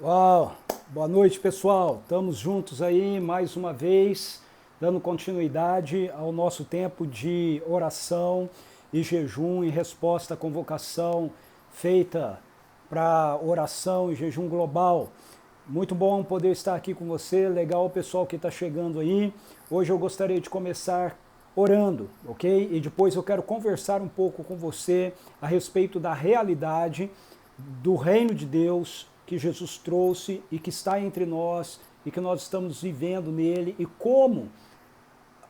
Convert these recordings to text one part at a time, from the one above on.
Uau! Boa noite, pessoal. Estamos juntos aí mais uma vez, dando continuidade ao nosso tempo de oração e jejum em resposta à convocação feita para oração e jejum global. Muito bom poder estar aqui com você. Legal o pessoal que está chegando aí. Hoje eu gostaria de começar orando, ok? E depois eu quero conversar um pouco com você a respeito da realidade do reino de Deus que Jesus trouxe e que está entre nós e que nós estamos vivendo nele e como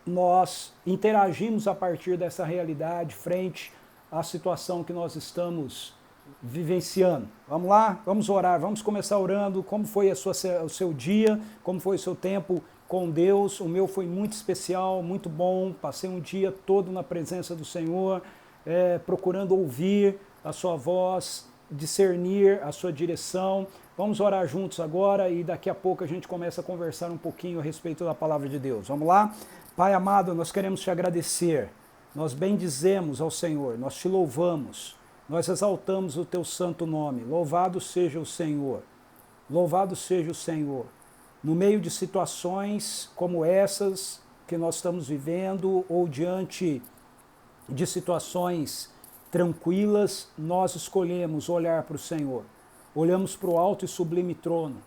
nós interagimos a partir dessa realidade frente à situação que nós estamos vivenciando. Vamos lá? Vamos orar, vamos começar orando. Como foi o seu dia? Como foi o seu tempo com Deus? O meu foi muito especial, muito bom. Passei um dia todo na presença do Senhor, procurando ouvir a sua voz, discernir a sua direção. Vamos orar juntos agora e daqui a pouco a gente começa a conversar um pouquinho a respeito da palavra de Deus. Vamos lá? Pai amado, nós queremos te agradecer. Nós bendizemos ao Senhor, nós te louvamos, nós exaltamos o teu santo nome. Louvado seja o Senhor. Louvado seja o Senhor. No meio de situações como essas que nós estamos vivendo ou diante de situações tranquilas, nós escolhemos olhar para o Senhor. Olhamos para o alto e sublime trono.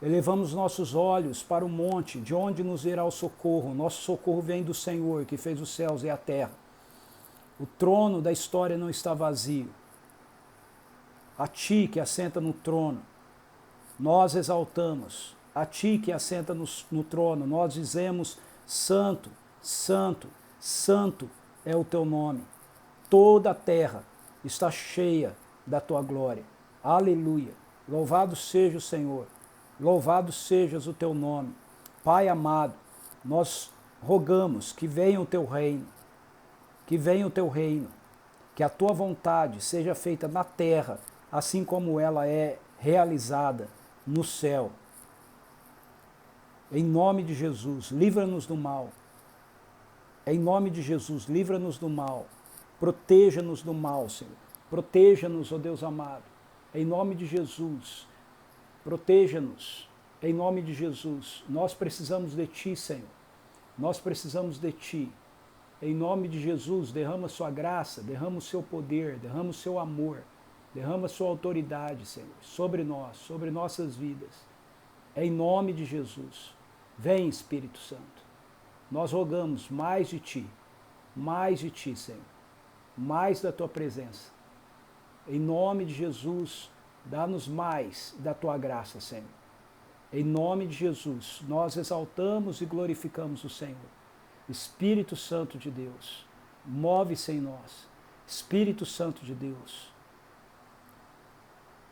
Elevamos nossos olhos para o monte, de onde nos irá o socorro. Nosso socorro vem do Senhor, que fez os céus e a terra. O trono da história não está vazio. A ti que assenta no trono, nós exaltamos. A ti que assenta no trono, nós dizemos: Santo, Santo, Santo é o teu nome. Toda a terra está cheia da tua glória. Aleluia. Louvado seja o Senhor. Louvado sejas o teu nome. Pai amado, nós rogamos que venha o teu reino, que venha o teu reino, que a tua vontade seja feita na terra, assim como ela é realizada no céu. Em nome de Jesus, livra-nos do mal. Em nome de Jesus, livra-nos do mal. Proteja-nos do mal, Senhor. Proteja-nos, ó Deus amado. Em nome de Jesus, proteja-nos. Em nome de Jesus, nós precisamos de Ti, Senhor. Nós precisamos de Ti. Em nome de Jesus, derrama sua graça, derrama o seu poder, derrama o seu amor, derrama a sua autoridade, Senhor, sobre nós, sobre nossas vidas. Em nome de Jesus, vem, Espírito Santo. Nós rogamos mais de Ti, Senhor, mais da Tua presença. Em nome de Jesus, dá-nos mais da Tua graça, Senhor. Em nome de Jesus, nós exaltamos e glorificamos o Senhor. Espírito Santo de Deus, move-se em nós. Espírito Santo de Deus,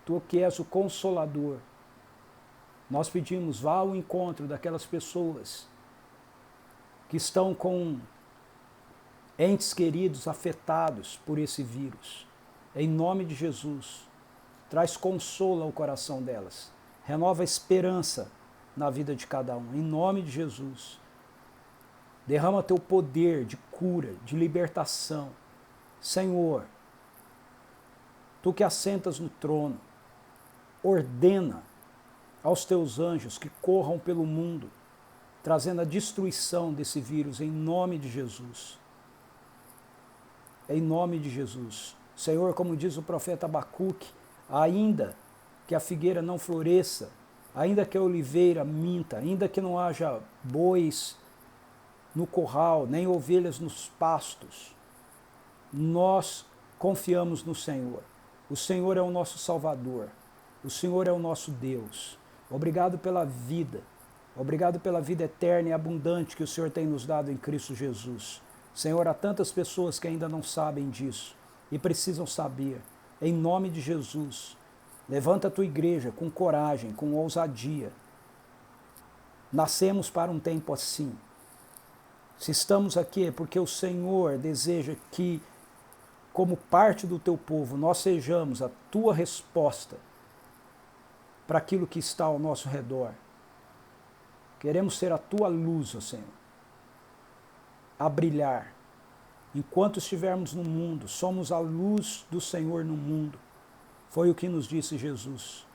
Tu que és o Consolador, nós pedimos, vá ao encontro daquelas pessoas que estão com entes queridos afetados por esse vírus. Em nome de Jesus, traz consolo ao coração delas. Renova a esperança na vida de cada um. Em nome de Jesus, derrama teu poder de cura, de libertação. Senhor, Tu que assentas no trono, ordena aos teus anjos que corram pelo mundo, trazendo a destruição desse vírus em nome de Jesus. Em nome de Jesus. Senhor, como diz o profeta Abacuque, ainda que a figueira não floresça, ainda que a oliveira minta, ainda que não haja bois no curral, nem ovelhas nos pastos, nós confiamos no Senhor. O Senhor é o nosso Salvador. O Senhor é o nosso Deus. Obrigado pela vida. Obrigado pela vida eterna e abundante que o Senhor tem nos dado em Cristo Jesus. Senhor, há tantas pessoas que ainda não sabem disso e precisam saber. Em nome de Jesus, levanta a tua igreja com coragem, com ousadia. Nascemos para um tempo assim. Se estamos aqui é porque o Senhor deseja que, como parte do teu povo, nós sejamos a tua resposta para aquilo que está ao nosso redor. Queremos ser a tua luz, ó Senhor, a brilhar. Enquanto estivermos no mundo, somos a luz do Senhor no mundo. Foi o que nos disse Jesus.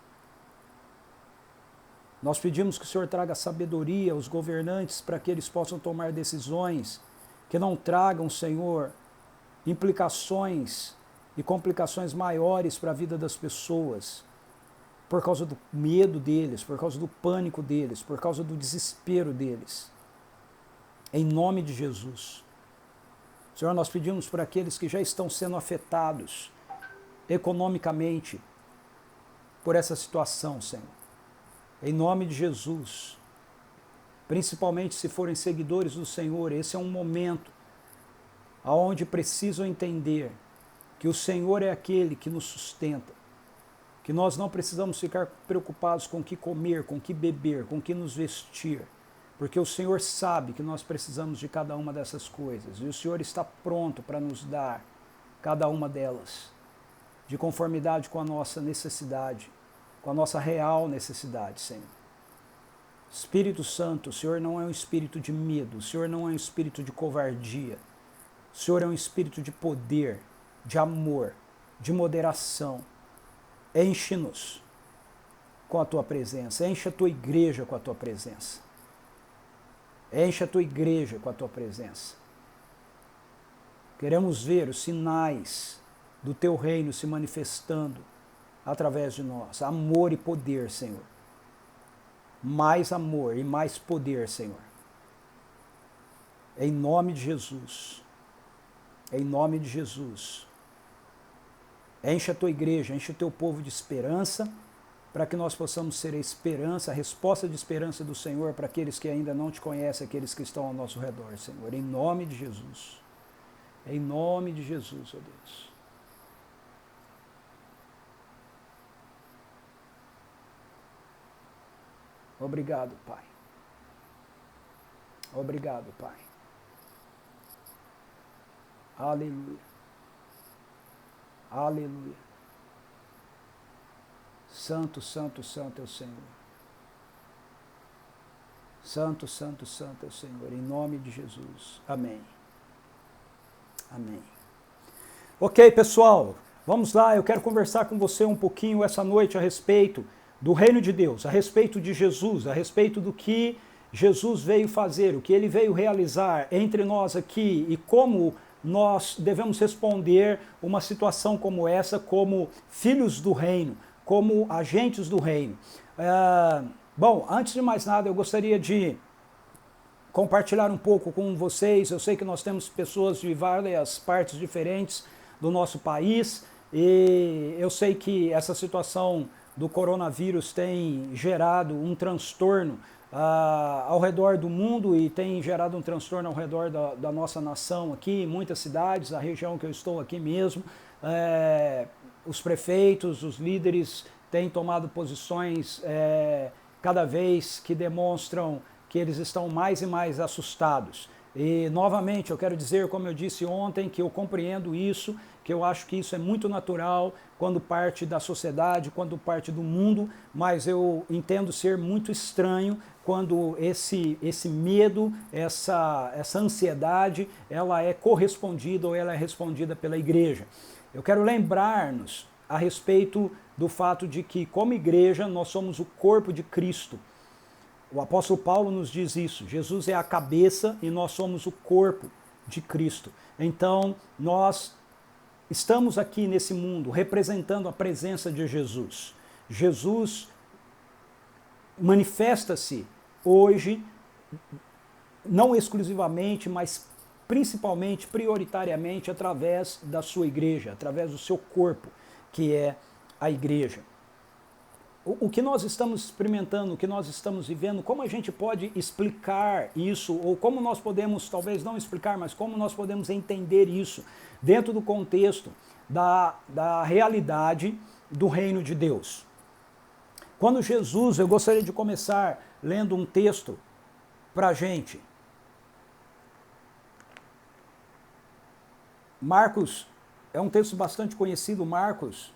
Nós pedimos que o Senhor traga sabedoria aos governantes para que eles possam tomar decisões que não tragam, Senhor, implicações e complicações maiores para a vida das pessoas, por causa do medo deles, por causa do pânico deles, por causa do desespero deles. Em nome de Jesus. Senhor, nós pedimos por aqueles que já estão sendo afetados economicamente por essa situação, Senhor. Em nome de Jesus. Principalmente se forem seguidores do Senhor, esse é um momento onde precisam entender que o Senhor é aquele que nos sustenta, que nós não precisamos ficar preocupados com o que comer, com o que beber, com o que nos vestir, porque o Senhor sabe que nós precisamos de cada uma dessas coisas, e o Senhor está pronto para nos dar cada uma delas, de conformidade com a nossa necessidade, com a nossa real necessidade, Senhor. Espírito Santo, o Senhor não é um espírito de medo, o Senhor não é um espírito de covardia, o Senhor é um espírito de poder, de amor, de moderação. Enche-nos com a Tua presença, enche a Tua igreja com a Tua presença. Enche a Tua igreja com a Tua presença. Queremos ver os sinais do Teu reino se manifestando através de nós. Amor e poder, Senhor. Mais amor e mais poder, Senhor. Em nome de Jesus. Em nome de Jesus. Enche a Tua igreja, enche o Teu povo de esperança, para que nós possamos ser a esperança, a resposta de esperança do Senhor para aqueles que ainda não Te conhecem, aqueles que estão ao nosso redor, Senhor. Em nome de Jesus. Em nome de Jesus, ó Deus. Obrigado, Pai. Obrigado, Pai. Aleluia. Aleluia. Santo, santo, santo é o Senhor. Santo, santo, santo é o Senhor. Em nome de Jesus. Amém. Amém. Ok, pessoal. Vamos lá. Eu quero conversar com você um pouquinho essa noite a respeito do reino de Deus, a respeito de Jesus, a respeito do que Jesus veio fazer, o que Ele veio realizar entre nós aqui e como nós devemos responder uma situação como essa, como filhos do reino, como agentes do reino. Bom, antes de mais nada, eu gostaria de compartilhar um pouco com vocês. Eu sei que nós temos pessoas de várias partes diferentes do nosso país e eu sei que essa situação do coronavírus tem gerado um transtorno ao redor do mundo e tem gerado um transtorno ao redor da nossa nação aqui, em muitas cidades, a região que eu estou aqui mesmo. Os prefeitos, os líderes têm tomado posições cada vez que demonstram que eles estão mais e mais assustados. E, novamente, eu quero dizer, como eu disse ontem, que eu compreendo isso, que eu acho que isso é muito natural quando parte da sociedade, quando parte do mundo, mas eu entendo ser muito estranho quando esse medo, essa ansiedade, ela é correspondida ou ela é respondida pela igreja. Eu quero lembrar-nos a respeito do fato de que, como igreja, nós somos o corpo de Cristo. O apóstolo Paulo nos diz isso. Jesus é a cabeça e nós somos o corpo de Cristo. Então, nós estamos aqui nesse mundo representando a presença de Jesus. Jesus manifesta-se hoje, não exclusivamente, mas principalmente, prioritariamente, através da sua igreja, através do seu corpo, que é a igreja. O que nós estamos experimentando, o que nós estamos vivendo, como a gente pode explicar isso, ou como nós podemos, talvez não explicar, mas como nós podemos entender isso dentro do contexto da realidade do reino de Deus. Quando Jesus, eu gostaria de começar lendo um texto para a gente. Marcos, é um texto bastante conhecido, Marcos,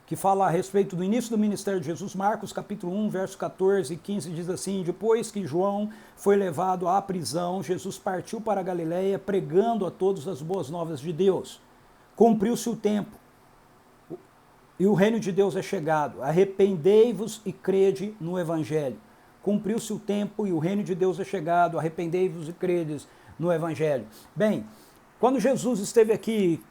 que fala a respeito do início do ministério de Jesus. Marcos capítulo 1, verso 14 e 15 diz assim: depois que João foi levado à prisão, Jesus partiu para a Galileia pregando a todos as boas novas de Deus. Cumpriu-se o tempo. e o reino de Deus é chegado. Arrependei-vos e crede no Evangelho. Cumpriu-se o tempo e o reino de Deus é chegado. Arrependei-vos e credes no Evangelho. Bem, quando Jesus esteve aqui,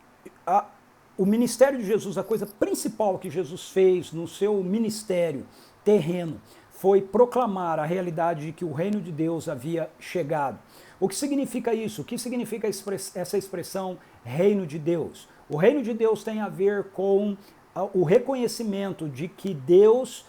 o ministério de Jesus, a coisa principal que Jesus fez no seu ministério terreno, foi proclamar a realidade de que o reino de Deus havia chegado. O que significa isso? O que significa essa expressão reino de Deus? O reino de Deus tem a ver com o reconhecimento de que Deus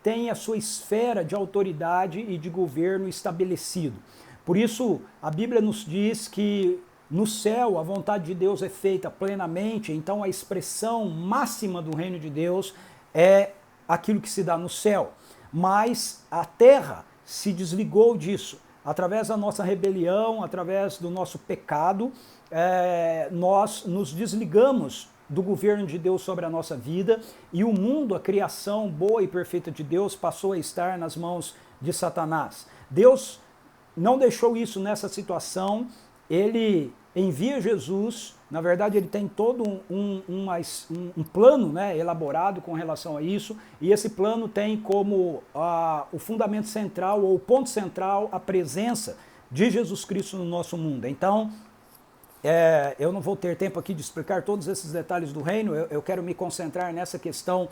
tem a sua esfera de autoridade e de governo estabelecido. Por isso, a Bíblia nos diz que no céu a vontade de Deus é feita plenamente, então a expressão máxima do reino de Deus é aquilo que se dá no céu. Mas a terra se desligou disso. Através da nossa rebelião, através do nosso pecado, nós nos desligamos do governo de Deus sobre a nossa vida e o mundo, a criação boa e perfeita de Deus, passou a estar nas mãos de Satanás. Deus não deixou isso nessa situação, ele envia Jesus, na verdade ele tem todo um plano, né, elaborado com relação a isso, e esse plano tem como o fundamento central, ou o ponto central, a presença de Jesus Cristo no nosso mundo. Então, eu não vou ter tempo aqui de explicar todos esses detalhes do reino, eu quero me concentrar nessa questão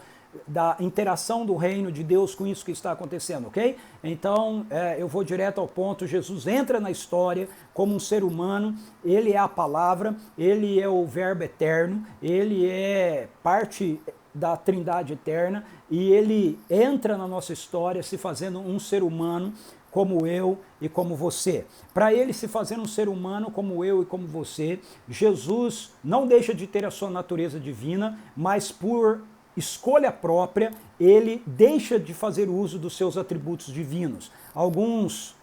da interação do reino de Deus com isso que está acontecendo, ok? Então, eu vou direto ao ponto. Jesus entra na história como um ser humano, ele é a palavra, ele é o verbo eterno, ele é parte da Trindade eterna e ele entra na nossa história se fazendo um ser humano como eu e como você. Para ele se fazer um ser humano como eu e como você, Jesus não deixa de ter a sua natureza divina, mas por escolha própria, ele deixa de fazer uso dos seus atributos divinos. Alguns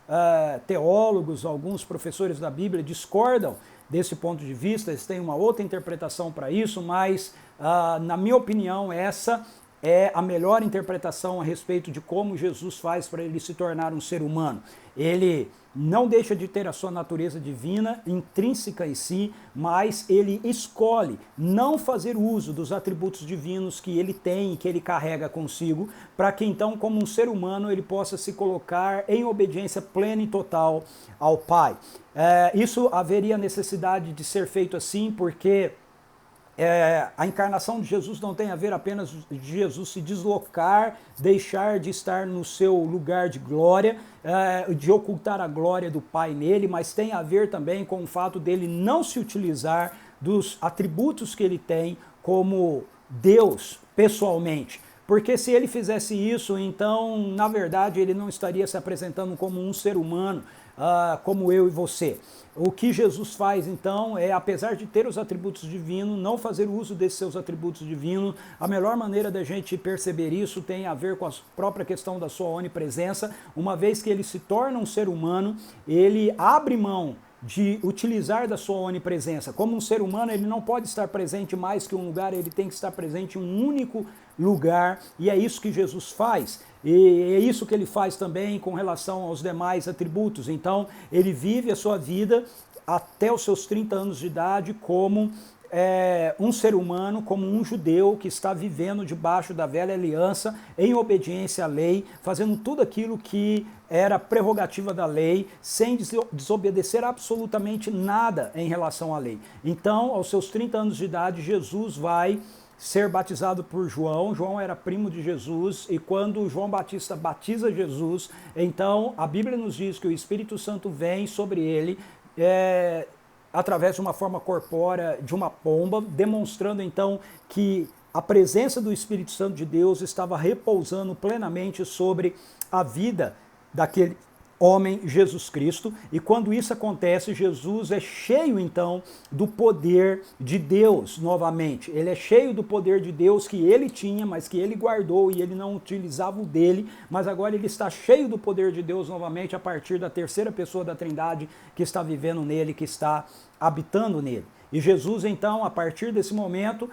teólogos, alguns professores da Bíblia discordam desse ponto de vista, eles têm uma outra interpretação para isso, mas, na minha opinião, essa é a melhor interpretação a respeito de como Jesus faz para ele se tornar um ser humano. Ele não deixa de ter a sua natureza divina intrínseca em si, mas ele escolhe não fazer uso dos atributos divinos que ele tem e que ele carrega consigo, para que então, como um ser humano, ele possa se colocar em obediência plena e total ao Pai. Isso haveria necessidade de ser feito assim, porque a encarnação de Jesus não tem a ver apenas de Jesus se deslocar, deixar de estar no seu lugar de glória, de ocultar a glória do Pai nele, mas tem a ver também com o fato dele não se utilizar dos atributos que ele tem como Deus pessoalmente. Porque se ele fizesse isso, então, na verdade, ele não estaria se apresentando como um ser humano, como eu e você. O que Jesus faz, então, é, apesar de ter os atributos divinos, não fazer uso desses seus atributos divinos. A melhor maneira da gente perceber isso tem a ver com a própria questão da sua onipresença. Uma vez que ele se torna um ser humano, ele abre mão de utilizar da sua onipresença. Como um ser humano, ele não pode estar presente mais que um lugar, ele tem que estar presente em um único lugar, e é isso que Jesus faz. E é isso que ele faz também com relação aos demais atributos. Então, ele vive a sua vida até os seus 30 anos de idade como um ser humano, como um judeu que está vivendo debaixo da velha aliança, em obediência à lei, fazendo tudo aquilo que era prerrogativa da lei, sem desobedecer absolutamente nada em relação à lei. Então, aos seus 30 anos de idade, Jesus vai ser batizado por João. João era primo de Jesus, e quando João Batista batiza Jesus, então a Bíblia nos diz que o Espírito Santo vem sobre ele através de uma forma corpórea de uma pomba, demonstrando então que a presença do Espírito Santo de Deus estava repousando plenamente sobre a vida daquele homem, Jesus Cristo. E quando isso acontece, Jesus é cheio então do poder de Deus novamente. Ele é cheio do poder de Deus que ele tinha, mas que ele guardou e ele não utilizava o dele, mas agora ele está cheio do poder de Deus novamente a partir da terceira pessoa da Trindade que está vivendo nele, que está habitando nele. E Jesus, então, a partir desse momento,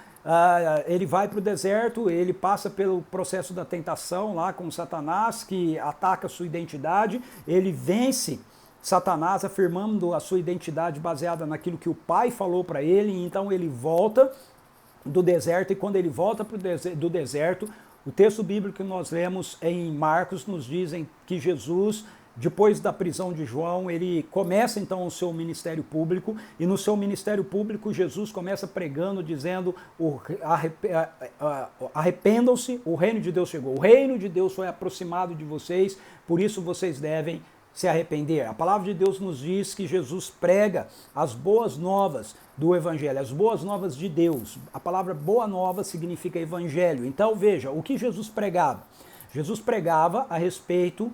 ele vai para o deserto, ele passa pelo processo da tentação lá com Satanás, que ataca a sua identidade, ele vence Satanás, afirmando a sua identidade baseada naquilo que o Pai falou para ele, e então ele volta do deserto, e quando ele volta do deserto, o texto bíblico que nós lemos em Marcos nos dizem que Jesus, depois da prisão de João, ele começa então o seu ministério público, e no seu ministério público Jesus começa pregando, dizendo: arrependam-se, o reino de Deus chegou, o reino de Deus foi aproximado de vocês, por isso vocês devem se arrepender. A palavra de Deus nos diz que Jesus prega as boas novas do evangelho, as boas novas de Deus. A palavra boa nova significa evangelho. Então veja, o que Jesus pregava? Jesus pregava a respeito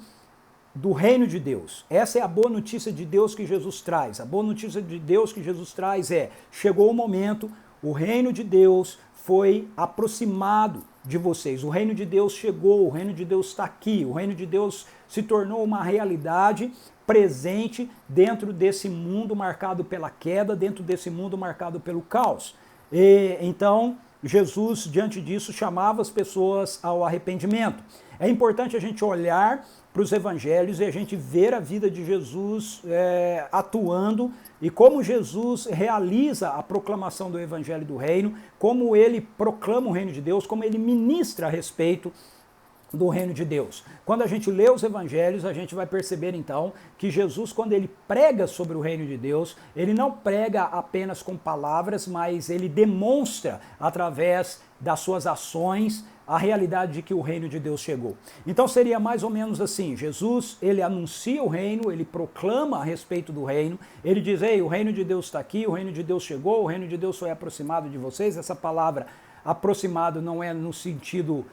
do reino de Deus. Essa é a boa notícia de Deus que Jesus traz. A boa notícia de Deus que Jesus traz é: chegou o momento, o reino de Deus foi aproximado de vocês. O reino de Deus chegou, o reino de Deus está aqui, o reino de Deus se tornou uma realidade presente dentro desse mundo marcado pela queda, dentro desse mundo marcado pelo caos. E então Jesus, diante disso, chamava as pessoas ao arrependimento. É importante a gente olhar para os evangelhos e a gente ver a vida de Jesus atuando, e como Jesus realiza a proclamação do evangelho do reino, como ele proclama o reino de Deus, como ele ministra a respeito do reino de Deus. Quando a gente lê os evangelhos, a gente vai perceber então que Jesus, quando ele prega sobre o reino de Deus, ele não prega apenas com palavras, mas ele demonstra através das suas ações a realidade de que o reino de Deus chegou. Então seria mais ou menos assim: Jesus, ele anuncia o reino, ele proclama a respeito do reino, ele diz: ei, o reino de Deus está aqui, o reino de Deus chegou, o reino de Deus foi aproximado de vocês. Essa palavra aproximado não é no sentido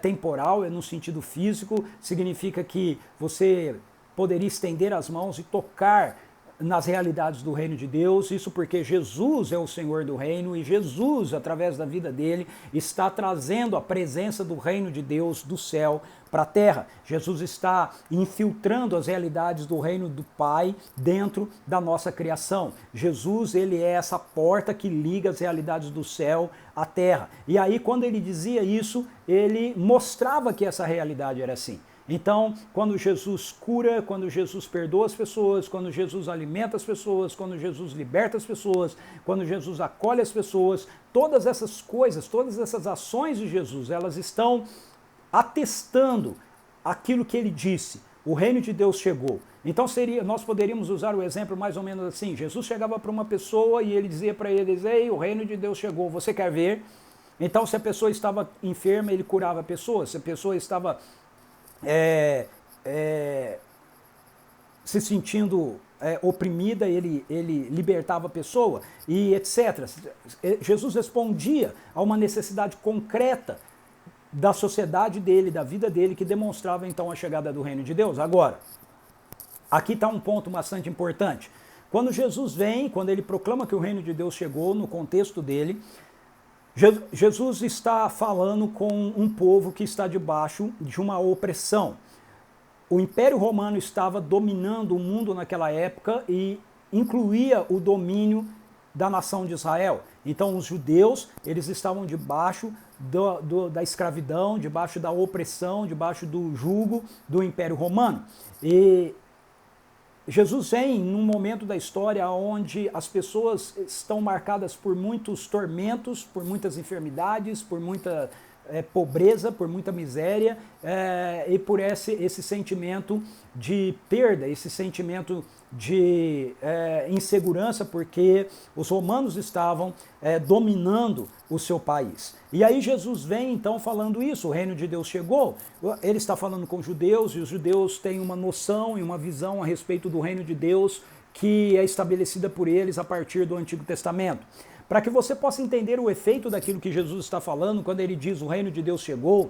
temporal, é no sentido físico, significa que você poderia estender as mãos e tocar nas realidades do reino de Deus. Isso porque Jesus é o Senhor do reino, e Jesus, através da vida dele, está trazendo a presença do reino de Deus do céu para a terra. Jesus está infiltrando as realidades do reino do Pai dentro da nossa criação. Jesus, ele é essa porta que liga as realidades do céu à terra. E aí, quando ele dizia isso, ele mostrava que essa realidade era assim. Então, quando Jesus cura, quando Jesus perdoa as pessoas, quando Jesus alimenta as pessoas, quando Jesus liberta as pessoas, quando Jesus acolhe as pessoas, todas essas coisas, todas essas ações de Jesus, elas estão atestando aquilo que ele disse: o reino de Deus chegou. Então nós poderíamos usar o exemplo mais ou menos assim: Jesus chegava para uma pessoa e ele dizia para eles: ei, o reino de Deus chegou, você quer ver? Então, se a pessoa estava enferma, ele curava a pessoa. Se a pessoa estava se sentindo oprimida, ele libertava a pessoa, e etc. Jesus respondia a uma necessidade concreta da sociedade dele, da vida dele, que demonstrava então a chegada do reino de Deus. Agora, aqui está um ponto bastante importante. Quando Jesus vem, quando ele proclama que o reino de Deus chegou, no contexto dele, Jesus está falando com um povo que está debaixo de uma opressão. O Império Romano estava dominando o mundo naquela época e incluía o domínio da nação de Israel. Então os judeus, eles estavam debaixo da escravidão, debaixo da opressão, debaixo do jugo do Império Romano. E Jesus vem num momento da história onde as pessoas estão marcadas por muitos tormentos, por muitas enfermidades, por muita pobreza, por muita miséria, e por esse sentimento de perda, esse sentimento de insegurança, porque os romanos estavam dominando o seu país. E aí Jesus vem então falando isso: o reino de Deus chegou. Ele está falando com os judeus, e os judeus têm uma noção e uma visão a respeito do reino de Deus que é estabelecida por eles a partir do Antigo Testamento. Para que você possa entender o efeito daquilo que Jesus está falando, quando ele diz o reino de Deus chegou,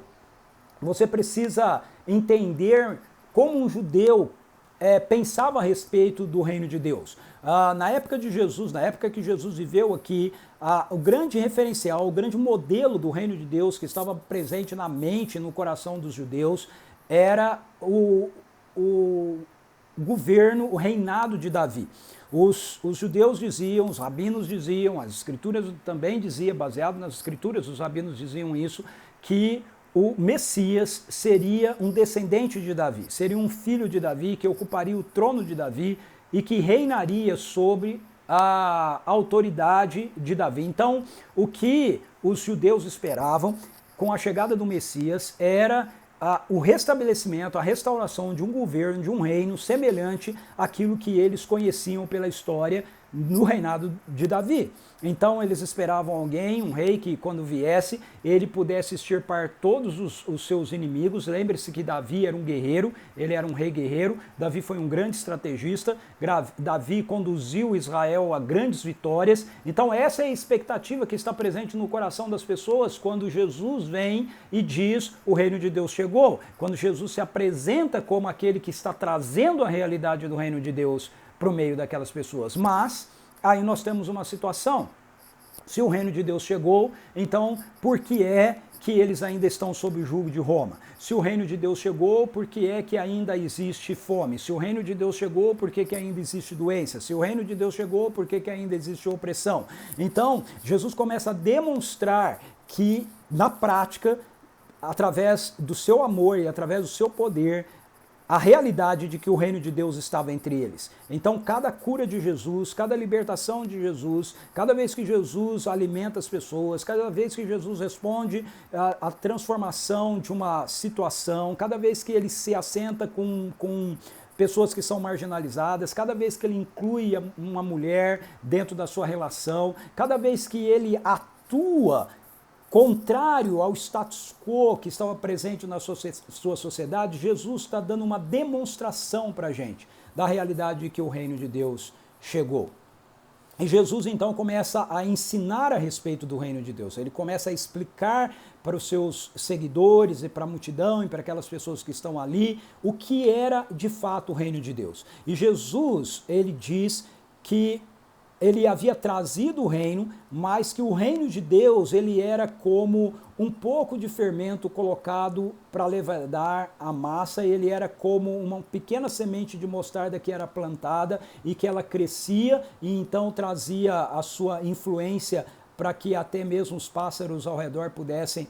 você precisa entender como um judeu pensava a respeito do reino de Deus. Na época de Jesus, na época que Jesus viveu aqui, o grande referencial, o grande modelo do reino de Deus que estava presente na mente, no coração dos judeus, era o governo, o reinado de Davi. Os judeus diziam, os rabinos diziam, as escrituras também diziam, baseado nas escrituras, os rabinos diziam isso, que o Messias seria um descendente de Davi, seria um filho de Davi, que ocuparia o trono de Davi e que reinaria sobre a autoridade de Davi. Então, o que os judeus esperavam com a chegada do Messias era o restabelecimento, a restauração de um governo, de um reino semelhante àquilo que eles conheciam pela história no reinado de Davi. Então eles esperavam alguém, um rei, que quando viesse, ele pudesse extirpar todos os seus inimigos. Lembre-se que Davi era um guerreiro, ele era um rei guerreiro, Davi foi um grande estrategista, Davi conduziu Israel a grandes vitórias. Então essa é a expectativa que está presente no coração das pessoas quando Jesus vem e diz: o reino de Deus chegou. Quando Jesus se apresenta como aquele que está trazendo a realidade do reino de Deus para o meio daquelas pessoas. Mas aí nós temos uma situação. Se o reino de Deus chegou, então por que é que eles ainda estão sob o jugo de Roma? Se o reino de Deus chegou, por que é que ainda existe fome? Se o reino de Deus chegou, por que que ainda existe doença? Se o reino de Deus chegou, por que que ainda existe opressão? Então, Jesus começa a demonstrar que, na prática, através do seu amor e através do seu poder, a realidade de que o reino de Deus estava entre eles. Então, cada cura de Jesus, cada libertação de Jesus, cada vez que Jesus alimenta as pessoas, cada vez que Jesus responde a transformação de uma situação, cada vez que ele se assenta com pessoas que são marginalizadas, cada vez que ele inclui uma mulher dentro da sua relação, cada vez que ele atua contrário ao status quo que estava presente na sua sociedade, Jesus está dando uma demonstração para a gente da realidade de que o reino de Deus chegou. E Jesus então começa a ensinar a respeito do reino de Deus. Ele começa a explicar para os seus seguidores e para a multidão e para aquelas pessoas que estão ali o que era de fato o reino de Deus. E Jesus, ele diz que ele havia trazido o reino, mas que o reino de Deus ele era como um pouco de fermento colocado para levedar a massa. Ele era como uma pequena semente de mostarda que era plantada e que ela crescia e então trazia a sua influência para que até mesmo os pássaros ao redor pudessem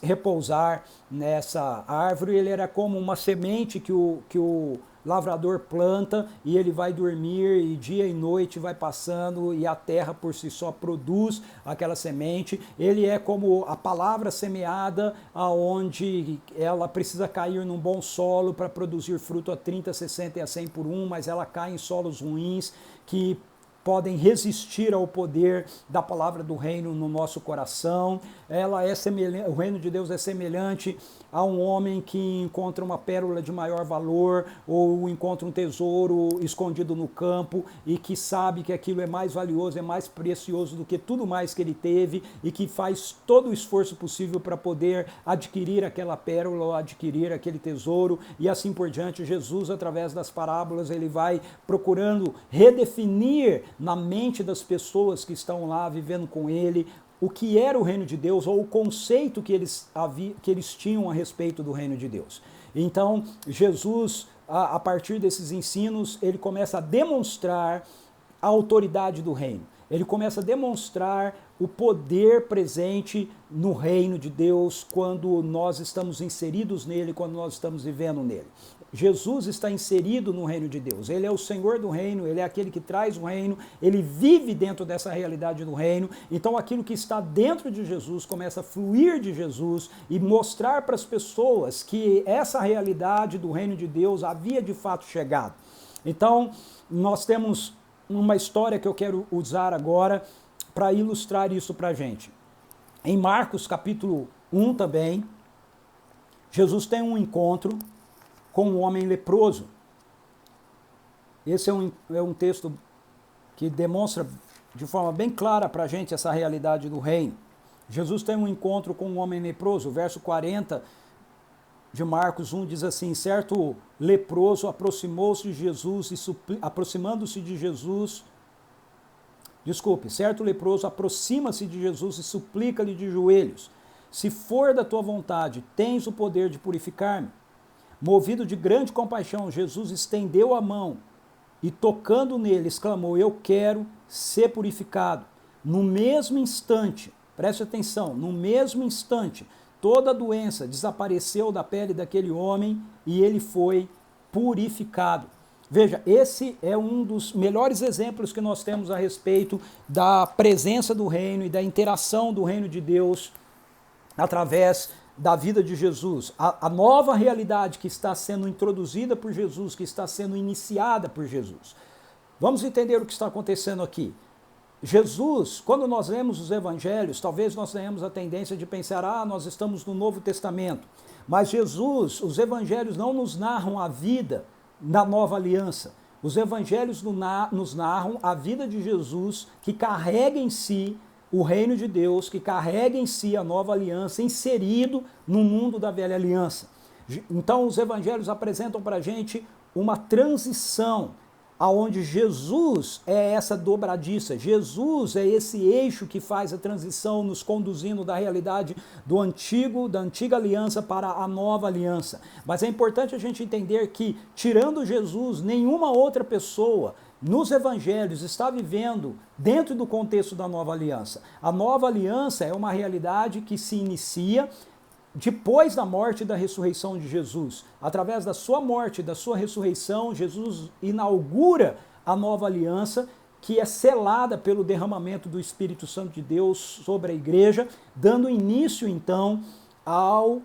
repousar nessa árvore. Ele era como uma semente que o lavrador planta e ele vai dormir e dia e noite vai passando e a terra por si só produz aquela semente. Ele é como a palavra semeada, aonde ela precisa cair num bom solo para produzir fruto a 30, 60 e a 100 por um, mas ela cai em solos ruins que podem resistir ao poder da palavra do reino no nosso coração. Ela é semelhante, o reino de Deus é semelhante a um homem que encontra uma pérola de maior valor ou encontra um tesouro escondido no campo e que sabe que aquilo é mais valioso, é mais precioso do que tudo mais que ele teve e que faz todo o esforço possível para poder adquirir aquela pérola ou adquirir aquele tesouro e assim por diante. Jesus, através das parábolas, ele vai procurando redefinir na mente das pessoas que estão lá vivendo com ele o que era o reino de Deus ou o conceito que eles tinham a respeito do reino de Deus. Então, Jesus, a partir desses ensinos, ele começa a demonstrar a autoridade do reino. Ele começa a demonstrar o poder presente no reino de Deus quando nós estamos inseridos nele, quando nós estamos vivendo nele. Jesus está inserido no reino de Deus, ele é o Senhor do reino, ele é aquele que traz o reino, ele vive dentro dessa realidade do reino. Então aquilo que está dentro de Jesus começa a fluir de Jesus e mostrar para as pessoas que essa realidade do reino de Deus havia de fato chegado. Então nós temos uma história que eu quero usar agora para ilustrar isso para a gente. Em Marcos capítulo 1 também, Jesus tem um encontro com um homem leproso. Esse é um texto que demonstra de forma bem clara para a gente essa realidade do reino. Jesus tem um encontro com um homem leproso. O verso 40 de Marcos 1 diz assim: certo leproso aproximou-se de Jesus e aproximando-se de Jesus, certo leproso aproxima-se de Jesus e suplica-lhe de joelhos: se for da tua vontade, tens o poder de purificar-me. Movido de grande compaixão, Jesus estendeu a mão e, tocando nele, exclamou: eu quero ser purificado. No mesmo instante, preste atenção, no mesmo instante, toda a doença desapareceu da pele daquele homem e ele foi purificado. Veja, esse é um dos melhores exemplos que nós temos a respeito da presença do reino e da interação do reino de Deus através da vida de Jesus. A nova realidade que está sendo introduzida por Jesus, que está sendo iniciada por Jesus. Vamos entender o que está acontecendo aqui. Jesus, quando nós lemos os evangelhos, talvez nós tenhamos a tendência de pensar, nós estamos no Novo Testamento. Mas Jesus, os evangelhos não nos narram a vida da nova aliança. Os evangelhos nos narram a vida de Jesus, que carrega em si o reino de Deus, que carrega em si a nova aliança, inserido no mundo da velha aliança. Então os evangelhos apresentam para a gente uma transição, aonde Jesus é essa dobradiça, Jesus é esse eixo que faz a transição, nos conduzindo da realidade da antiga aliança para a nova aliança. Mas é importante a gente entender que, tirando Jesus, nenhuma outra pessoa nos evangelhos está vivendo dentro do contexto da nova aliança. A nova aliança é uma realidade que se inicia depois da morte e da ressurreição de Jesus. Através da sua morte e da sua ressurreição, Jesus inaugura a nova aliança, que é selada pelo derramamento do Espírito Santo de Deus sobre a igreja, dando início então ao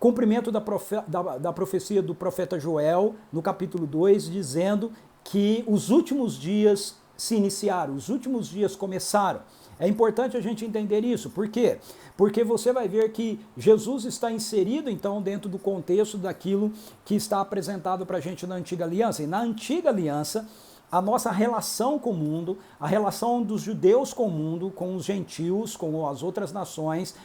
cumprimento da profecia do profeta Joel, no capítulo 2, dizendo que os últimos dias se iniciaram, os últimos dias começaram. É importante a gente entender isso. Por quê? Porque você vai ver que Jesus está inserido, então, dentro do contexto daquilo que está apresentado para a gente na Antiga Aliança. E na Antiga Aliança, a nossa relação com o mundo, a relação dos judeus com o mundo, com os gentios, com as outras nações,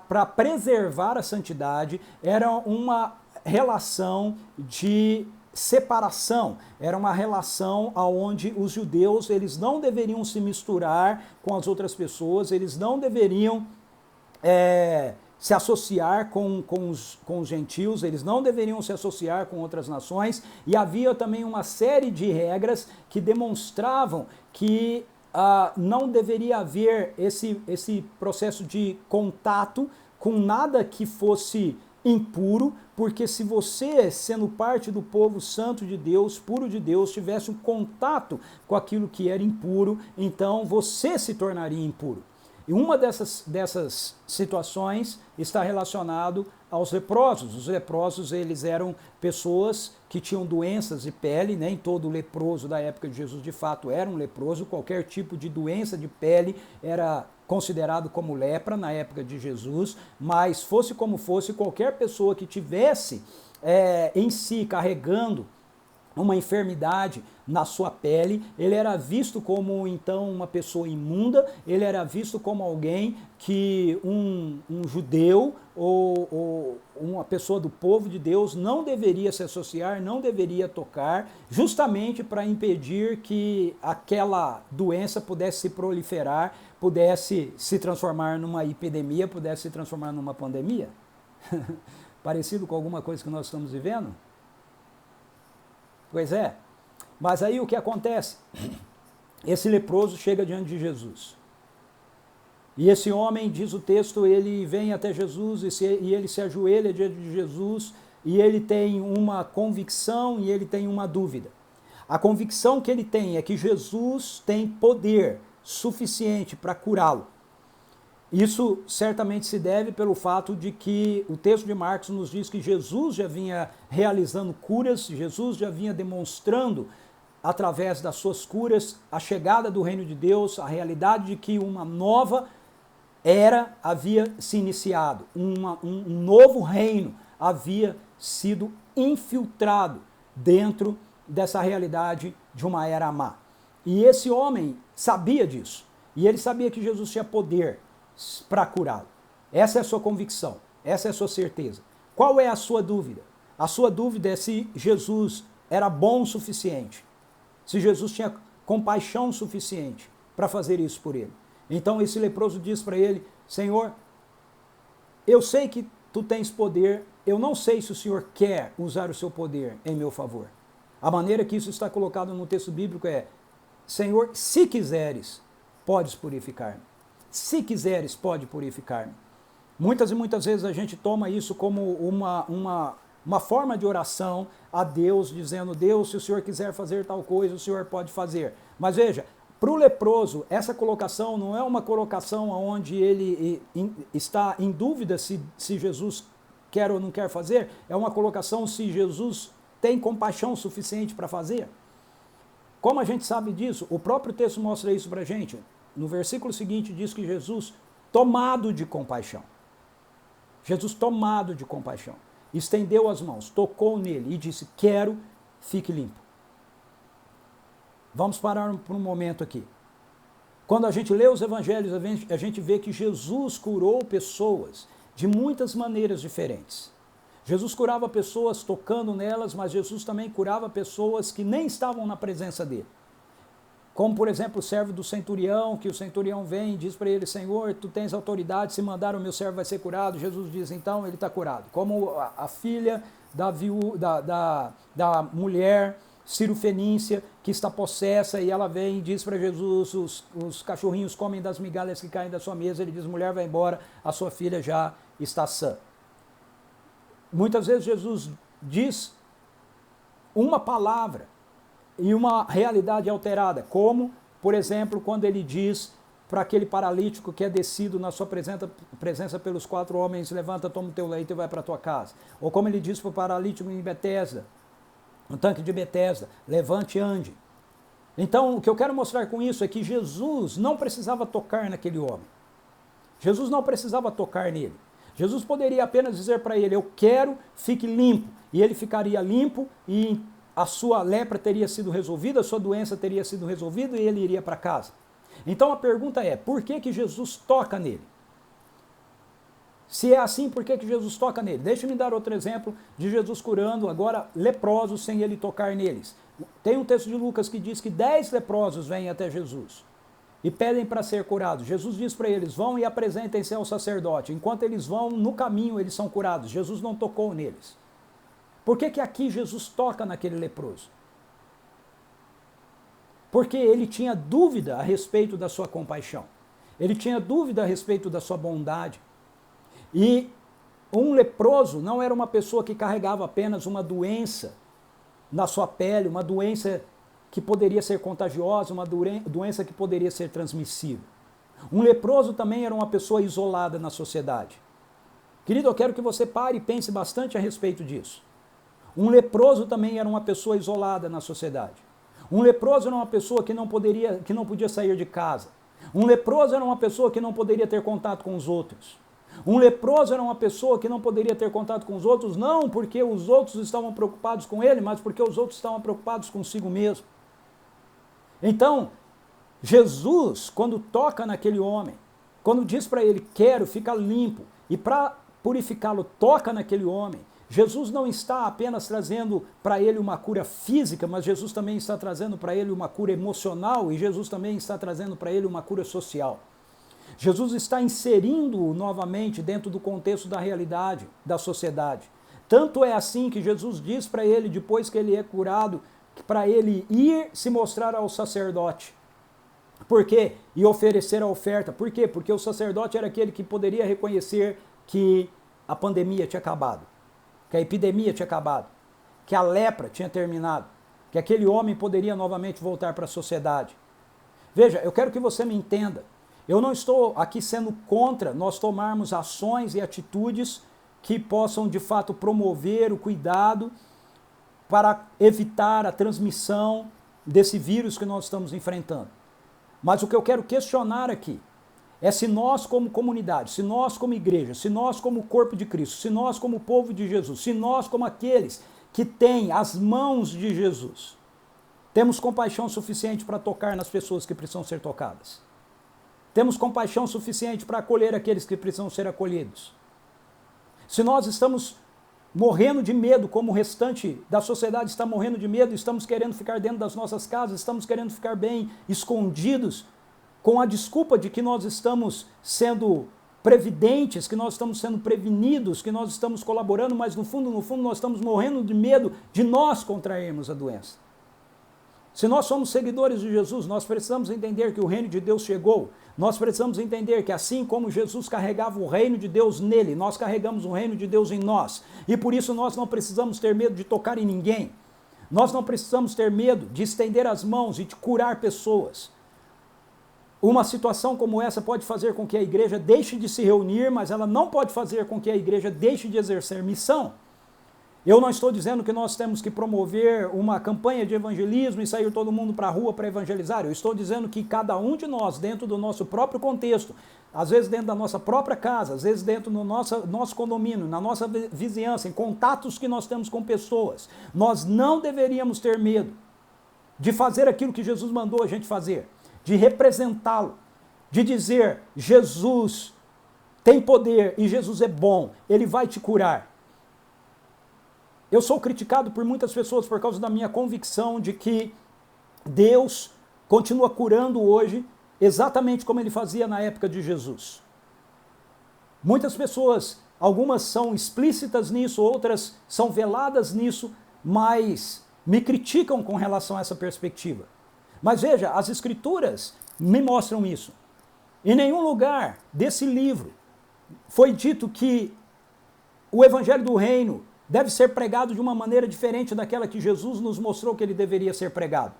para preservar a santidade, era uma relação de separação, era uma relação onde os judeus eles não deveriam se misturar com as outras pessoas, eles não deveriam se associar com os gentios, eles não deveriam se associar com outras nações, e havia também uma série de regras que demonstravam que não deveria haver esse processo de contato com nada que fosse impuro, porque se você, sendo parte do povo santo de Deus, puro de Deus, tivesse um contato com aquilo que era impuro, então você se tornaria impuro. E uma dessas situações está relacionado aos leprosos. Os leprosos, eles eram pessoas que tinham doenças de pele, nem todo leproso da época de Jesus de fato era um leproso, qualquer tipo de doença de pele era considerado como lepra na época de Jesus, mas fosse como fosse, qualquer pessoa que tivesse em si carregando uma enfermidade na sua pele, ele era visto como então uma pessoa imunda, ele era visto como alguém que um judeu ou uma pessoa do povo de Deus não deveria se associar, não deveria tocar, justamente para impedir que aquela doença pudesse se proliferar, pudesse se transformar numa epidemia, pudesse se transformar numa pandemia. Parecido com alguma coisa que nós estamos vivendo? Pois é, mas aí o que acontece? Esse leproso chega diante de Jesus. E esse homem, diz o texto, ele vem até Jesus e ele se ajoelha diante de Jesus e ele tem uma convicção e ele tem uma dúvida. A convicção que ele tem é que Jesus tem poder suficiente para curá-lo. Isso certamente se deve pelo fato de que o texto de Marcos nos diz que Jesus já vinha realizando curas, Jesus já vinha demonstrando, através das suas curas, a chegada do reino de Deus, a realidade de que uma nova era havia se iniciado, um novo reino havia sido infiltrado dentro dessa realidade de uma era má. E esse homem sabia disso, e ele sabia que Jesus tinha poder para curá-lo. Essa é a sua convicção, essa é a sua certeza. Qual é a sua dúvida? A sua dúvida é se Jesus era bom o suficiente, se Jesus tinha compaixão suficiente para fazer isso por ele. Então esse leproso diz para ele: Senhor, eu sei que tu tens poder, eu não sei se o Senhor quer usar o seu poder em meu favor. A maneira que isso está colocado no texto bíblico é: Senhor, se quiseres, podes purificar-me. Se quiseres, pode purificar-me. Muitas e muitas vezes a gente toma isso como uma uma forma de oração a Deus, dizendo: Deus, se o Senhor quiser fazer tal coisa, o Senhor pode fazer. Mas veja, para o leproso, essa colocação não é uma colocação onde ele está em dúvida se Jesus quer ou não quer fazer, é uma colocação se Jesus tem compaixão suficiente para fazer. Como a gente sabe disso? O próprio texto mostra isso para a gente. No versículo seguinte diz que Jesus, tomado de compaixão, estendeu as mãos, tocou nele e disse: quero, fique limpo. Vamos parar por um momento aqui. Quando a gente lê os evangelhos, a gente vê que Jesus curou pessoas de muitas maneiras diferentes. Jesus curava pessoas tocando nelas, mas Jesus também curava pessoas que nem estavam na presença dele. Como, por exemplo, o servo do centurião, que o centurião vem e diz para ele: Senhor, tu tens autoridade, se mandar o meu servo vai ser curado. Jesus diz: então ele está curado. Como a filha da mulher Cirofenícia, que está possessa, e ela vem e diz para Jesus: os cachorrinhos comem das migalhas que caem da sua mesa. Ele diz: mulher, vai embora, a sua filha já está sã. Muitas vezes Jesus diz uma palavra e uma realidade alterada, como, por exemplo, quando ele diz para aquele paralítico que é descido na sua presença pelos 4 homens: levanta, toma o teu leito e vai para a tua casa. Ou como ele diz para o paralítico em Betesda, no tanque de Betesda: levante e ande. Então, o que eu quero mostrar com isso é que Jesus não precisava tocar naquele homem. Jesus não precisava tocar nele. Jesus poderia apenas dizer para ele: eu quero, fique limpo. E ele ficaria limpo e a sua lepra teria sido resolvida, a sua doença teria sido resolvida e ele iria para casa. Então a pergunta é: por que Jesus toca nele? Se é assim, por que Jesus toca nele? Deixa-me dar outro exemplo de Jesus curando agora leprosos sem ele tocar neles. Tem um texto de Lucas que diz que 10 leprosos vêm até Jesus e pedem para ser curados. Jesus diz para eles: vão e apresentem-se ao sacerdote. Enquanto eles vão, no caminho eles são curados. Jesus não tocou neles. Por que aqui Jesus toca naquele leproso? Porque ele tinha dúvida a respeito da sua compaixão. Ele tinha dúvida a respeito da sua bondade. E um leproso não era uma pessoa que carregava apenas uma doença na sua pele, uma doença que poderia ser contagiosa, uma doença que poderia ser transmissível. Um leproso também era uma pessoa isolada na sociedade. Querido, eu quero que você pare e pense bastante a respeito disso. Um leproso também era uma pessoa isolada na sociedade. Um leproso era uma pessoa que não podia sair de casa. Um leproso era uma pessoa que não poderia ter contato com os outros. Um leproso era uma pessoa que não poderia ter contato com os outros, não porque os outros estavam preocupados com ele, mas porque os outros estavam preocupados consigo mesmo. Então, Jesus, quando toca naquele homem, quando diz para ele: quero, fica limpo, e para purificá-lo, toca naquele homem, Jesus não está apenas trazendo para ele uma cura física, mas Jesus também está trazendo para ele uma cura emocional, e Jesus também está trazendo para ele uma cura social. Jesus está inserindo-o novamente dentro do contexto da realidade, da sociedade. Tanto é assim que Jesus diz para ele, depois que ele é curado, para ele ir se mostrar ao sacerdote. Por quê? E oferecer a oferta. Por quê? Porque o sacerdote era aquele que poderia reconhecer que a pandemia tinha acabado, que a epidemia tinha acabado, que a lepra tinha terminado, que aquele homem poderia novamente voltar para a sociedade. Veja, eu quero que você me entenda. Eu não estou aqui sendo contra nós tomarmos ações e atitudes que possam de fato promover o cuidado para evitar a transmissão desse vírus que nós estamos enfrentando. Mas o que eu quero questionar aqui é se nós como comunidade, se nós como igreja, se nós como corpo de Cristo, se nós como povo de Jesus, se nós como aqueles que têm as mãos de Jesus, temos compaixão suficiente para tocar nas pessoas que precisam ser tocadas. Temos compaixão suficiente para acolher aqueles que precisam ser acolhidos. Se nós estamos morrendo de medo, como o restante da sociedade está morrendo de medo, estamos querendo ficar dentro das nossas casas, estamos querendo ficar bem escondidos, com a desculpa de que nós estamos sendo previdentes, que nós estamos sendo prevenidos, que nós estamos colaborando, mas no fundo, nós estamos morrendo de medo de nós contrairmos a doença. Se nós somos seguidores de Jesus, nós precisamos entender que o reino de Deus chegou. Nós precisamos entender que assim como Jesus carregava o reino de Deus nele, nós carregamos o reino de Deus em nós. E por isso nós não precisamos ter medo de tocar em ninguém. Nós não precisamos ter medo de estender as mãos e de curar pessoas. Uma situação como essa pode fazer com que a igreja deixe de se reunir, mas ela não pode fazer com que a igreja deixe de exercer missão. Eu não estou dizendo que nós temos que promover uma campanha de evangelismo e sair todo mundo para a rua para evangelizar. Eu estou dizendo que cada um de nós, dentro do nosso próprio contexto, às vezes dentro da nossa própria casa, às vezes dentro do nosso condomínio, na nossa vizinhança, em contatos que nós temos com pessoas, nós não deveríamos ter medo de fazer aquilo que Jesus mandou a gente fazer, de representá-lo, de dizer, Jesus tem poder e Jesus é bom, ele vai te curar. Eu sou criticado por muitas pessoas por causa da minha convicção de que Deus continua curando hoje exatamente como ele fazia na época de Jesus. Muitas pessoas, algumas são explícitas nisso, outras são veladas nisso, mas me criticam com relação a essa perspectiva. Mas veja, as Escrituras me mostram isso. Em nenhum lugar desse livro foi dito que o Evangelho do Reino deve ser pregado de uma maneira diferente daquela que Jesus nos mostrou que ele deveria ser pregado.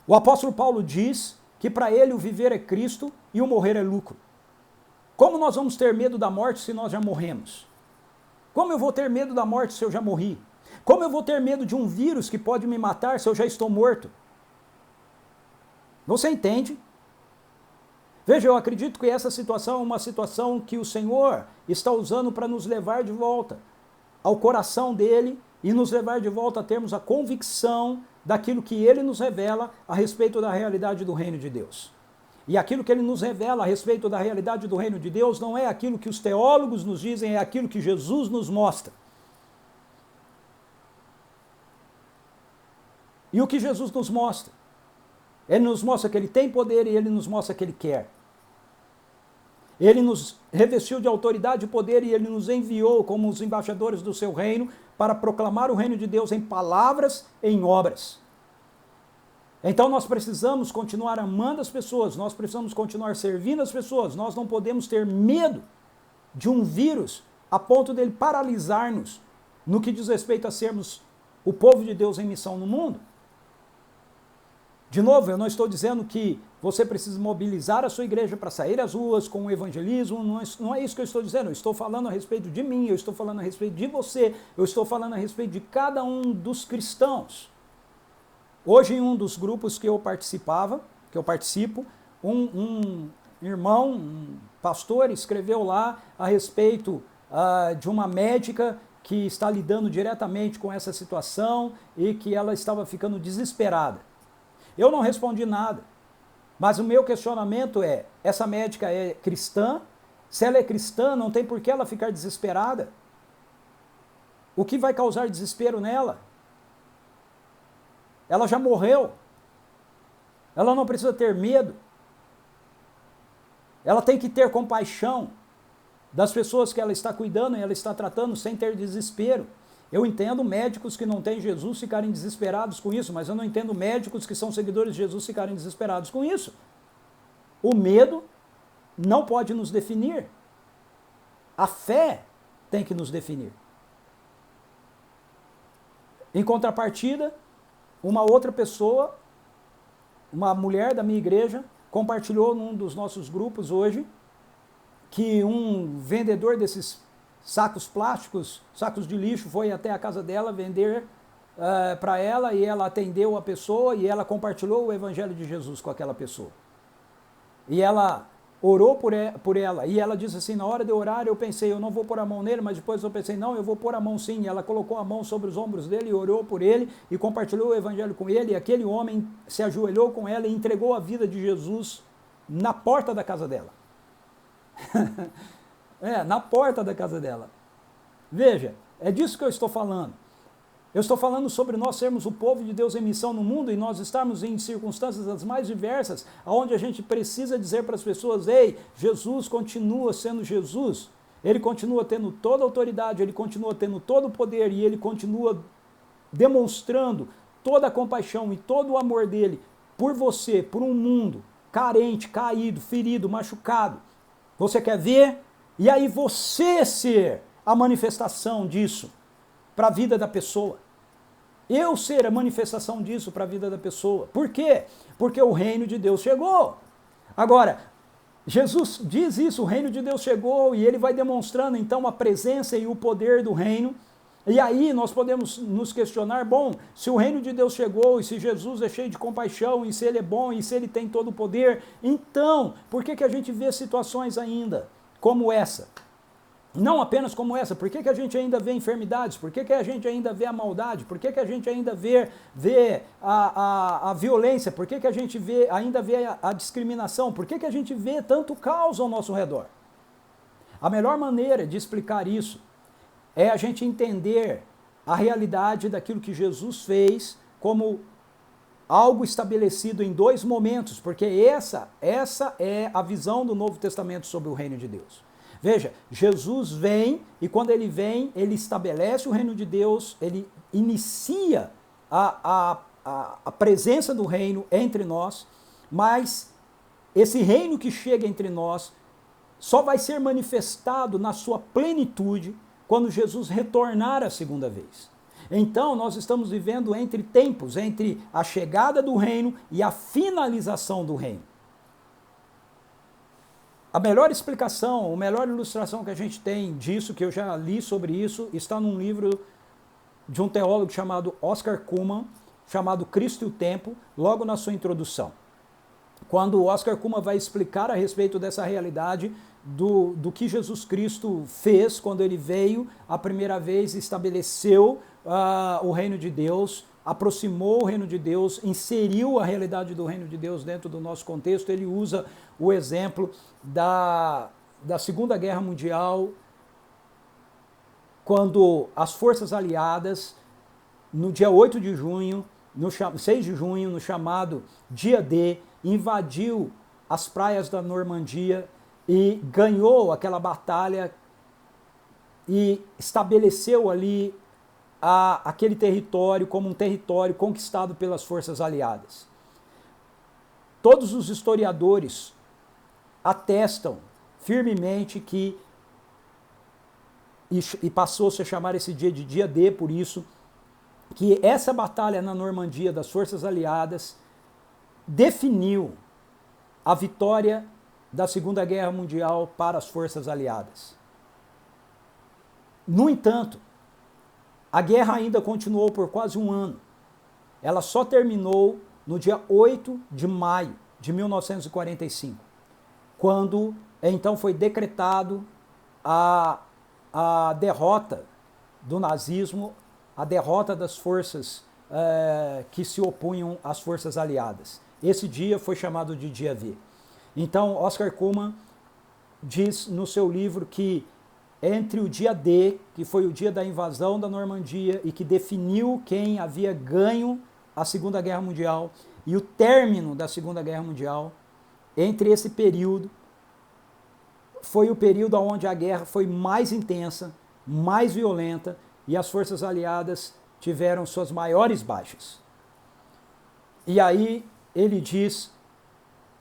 O apóstolo Paulo diz que para ele o viver é Cristo e o morrer é lucro. Como nós vamos ter medo da morte se nós já morremos? Como eu vou ter medo da morte se eu já morri? Como eu vou ter medo de um vírus que pode me matar se eu já estou morto? Você entende? Veja, eu acredito que essa situação é uma situação que o Senhor está usando para nos levar de volta ao coração dele e nos levar de volta a termos a convicção daquilo que ele nos revela a respeito da realidade do reino de Deus. E aquilo que ele nos revela a respeito da realidade do reino de Deus não é aquilo que os teólogos nos dizem, é aquilo que Jesus nos mostra. E o que Jesus nos mostra? Ele nos mostra que ele tem poder e ele nos mostra que ele quer. Ele nos revestiu de autoridade e poder e ele nos enviou como os embaixadores do seu reino para proclamar o reino de Deus em palavras e em obras. Então nós precisamos continuar amando as pessoas, nós precisamos continuar servindo as pessoas, nós não podemos ter medo de um vírus a ponto dele paralisar-nos no que diz respeito a sermos o povo de Deus em missão no mundo. De novo, eu não estou dizendo que você precisa mobilizar a sua igreja para sair às ruas com o evangelismo, não é isso que eu estou dizendo, eu estou falando a respeito de mim, eu estou falando a respeito de você, eu estou falando a respeito de cada um dos cristãos. Hoje, em um dos grupos que eu participo, um irmão, um pastor, escreveu lá a respeito de uma médica que está lidando diretamente com essa situação e que ela estava ficando desesperada. Eu não respondi nada, mas o meu questionamento é, essa médica é cristã? Se ela é cristã, não tem por que ela ficar desesperada. O que vai causar desespero nela? Ela já morreu. Ela não precisa ter medo. Ela tem que ter compaixão das pessoas que ela está cuidando e ela está tratando sem ter desespero. Eu entendo médicos que não têm Jesus ficarem desesperados com isso, mas eu não entendo médicos que são seguidores de Jesus ficarem desesperados com isso. O medo não pode nos definir. A fé tem que nos definir. Em contrapartida, uma outra pessoa, uma mulher da minha igreja, compartilhou num dos nossos grupos hoje que um vendedor desses sacos plásticos, sacos de lixo, foi até a casa dela vender para ela e ela atendeu a pessoa e ela compartilhou o evangelho de Jesus com aquela pessoa. E ela orou por ela e ela disse assim, na hora de orar eu pensei, eu não vou pôr a mão nele, mas depois eu pensei, não, eu vou pôr a mão sim. E ela colocou a mão sobre os ombros dele e orou por ele e compartilhou o evangelho com ele e aquele homem se ajoelhou com ela e entregou a vida de Jesus na porta da casa dela. Na porta da casa dela. Veja, é disso que eu estou falando. Eu estou falando sobre nós sermos o povo de Deus em missão no mundo e nós estarmos em circunstâncias as mais diversas, onde a gente precisa dizer para as pessoas, ei, Jesus continua sendo Jesus, ele continua tendo toda a autoridade, ele continua tendo todo o poder e ele continua demonstrando toda a compaixão e todo o amor dele por você, por um mundo carente, caído, ferido, machucado, você quer ver? E aí você ser a manifestação disso para a vida da pessoa. Eu ser a manifestação disso para a vida da pessoa. Por quê? Porque o reino de Deus chegou. Agora, Jesus diz isso, o reino de Deus chegou, e ele vai demonstrando então a presença e o poder do reino. E aí nós podemos nos questionar, bom, se o reino de Deus chegou, e se Jesus é cheio de compaixão, e se ele é bom, e se ele tem todo o poder, então, por que a gente vê situações ainda como essa? Não apenas como essa, por que a gente ainda vê enfermidades? Por que a gente ainda vê a maldade? Por que a gente ainda vê a violência? Por que a gente ainda vê a discriminação? Por que a gente vê tanto caos ao nosso redor? A melhor maneira de explicar isso é a gente entender a realidade daquilo que Jesus fez como algo estabelecido em dois momentos, porque essa é a visão do Novo Testamento sobre o reino de Deus. Veja, Jesus vem, e quando ele vem, ele estabelece o reino de Deus, ele inicia a presença do reino entre nós, mas esse reino que chega entre nós só vai ser manifestado na sua plenitude quando Jesus retornar a segunda vez. Então, nós estamos vivendo entre tempos, entre a chegada do reino e a finalização do reino. A melhor explicação, a melhor ilustração que a gente tem disso, que eu já li sobre isso, está num livro de um teólogo chamado Oscar Cullmann, chamado Cristo e o Tempo, logo na sua introdução. Quando o Oscar Cullmann vai explicar a respeito dessa realidade do que Jesus Cristo fez quando ele veio a primeira vez, estabeleceu o reino de Deus, aproximou o reino de Deus, inseriu a realidade do reino de Deus dentro do nosso contexto. Ele usa o exemplo da Segunda Guerra Mundial, quando as forças aliadas, no dia 8 de junho, 6 de junho, no chamado Dia D, invadiu as praias da Normandia e ganhou aquela batalha e estabeleceu ali aquele território como um território conquistado pelas forças aliadas. Todos os historiadores atestam firmemente que, e passou-se a chamar esse dia de Dia D por isso, que essa batalha na Normandia das forças aliadas definiu a vitória da Segunda Guerra Mundial para as forças aliadas. No entanto, a guerra ainda continuou por quase um ano. Ela só terminou no dia 8 de maio de 1945, quando então foi decretado a derrota do nazismo, a derrota das forças que se opunham às forças aliadas. Esse dia foi chamado de Dia V. Então, Oscar Cullmann diz no seu livro que entre o dia D, que foi o dia da invasão da Normandia e que definiu quem havia ganho a Segunda Guerra Mundial, e o término da Segunda Guerra Mundial, entre esse período, foi o período onde a guerra foi mais intensa, mais violenta, e as forças aliadas tiveram suas maiores baixas. E aí ele diz,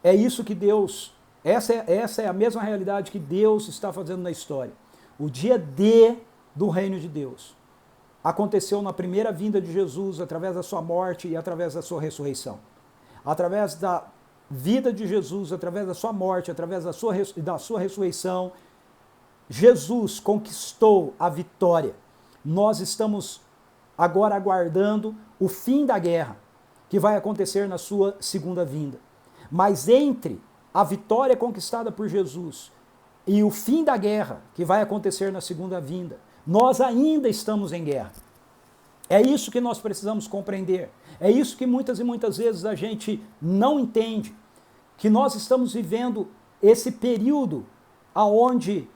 é isso que Deus, essa é a mesma realidade que Deus está fazendo na história. O dia D do reino de Deus aconteceu na primeira vinda de Jesus, através da sua morte e através da sua ressurreição. Através da vida de Jesus, através da sua morte, através da sua ressurreição, Jesus conquistou a vitória. Nós estamos agora aguardando o fim da guerra, que vai acontecer na sua segunda vinda. Mas entre a vitória conquistada por Jesus e o fim da guerra, que vai acontecer na segunda vinda, nós ainda estamos em guerra. É isso que nós precisamos compreender. É isso que muitas e muitas vezes a gente não entende, que nós estamos vivendo esse período aonde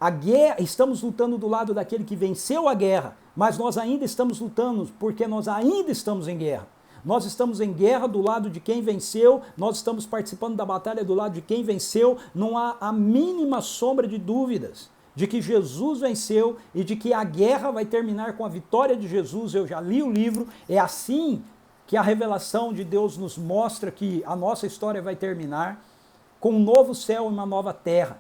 a guerra, estamos lutando do lado daquele que venceu a guerra, mas nós ainda estamos lutando porque nós ainda estamos em guerra. Nós estamos em guerra do lado de quem venceu, nós estamos participando da batalha do lado de quem venceu, não há a mínima sombra de dúvidas de que Jesus venceu e de que a guerra vai terminar com a vitória de Jesus. Eu já li o livro, é assim que a revelação de Deus nos mostra que a nossa história vai terminar com um novo céu e uma nova terra.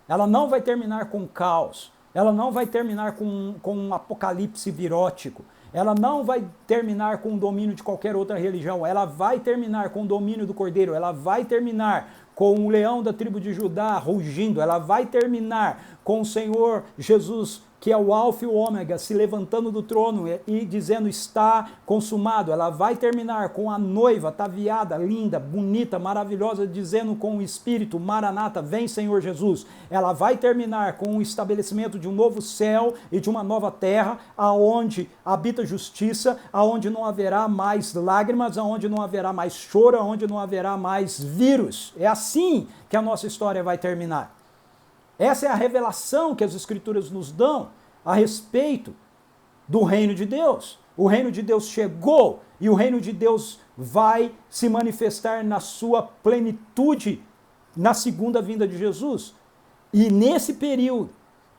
Ela não vai terminar com caos, ela não vai terminar com um apocalipse virótico, ela não vai terminar com o domínio de qualquer outra religião, ela vai terminar com o domínio do Cordeiro, ela vai terminar com o leão da tribo de Judá rugindo, ela vai terminar com o Senhor Jesus, que é o Alfa e o Ômega, se levantando do trono e dizendo está consumado. Ela vai terminar com a noiva ataviada, linda, bonita, maravilhosa, dizendo com o Espírito, Maranata, vem Senhor Jesus. Ela vai terminar com o estabelecimento de um novo céu e de uma nova terra, aonde habita justiça, aonde não haverá mais lágrimas, aonde não haverá mais choro, aonde não haverá mais vírus. É assim que a nossa história vai terminar. Essa é a revelação que as Escrituras nos dão a respeito do reino de Deus. O reino de Deus chegou e o reino de Deus vai se manifestar na sua plenitude na segunda vinda de Jesus. E nesse período,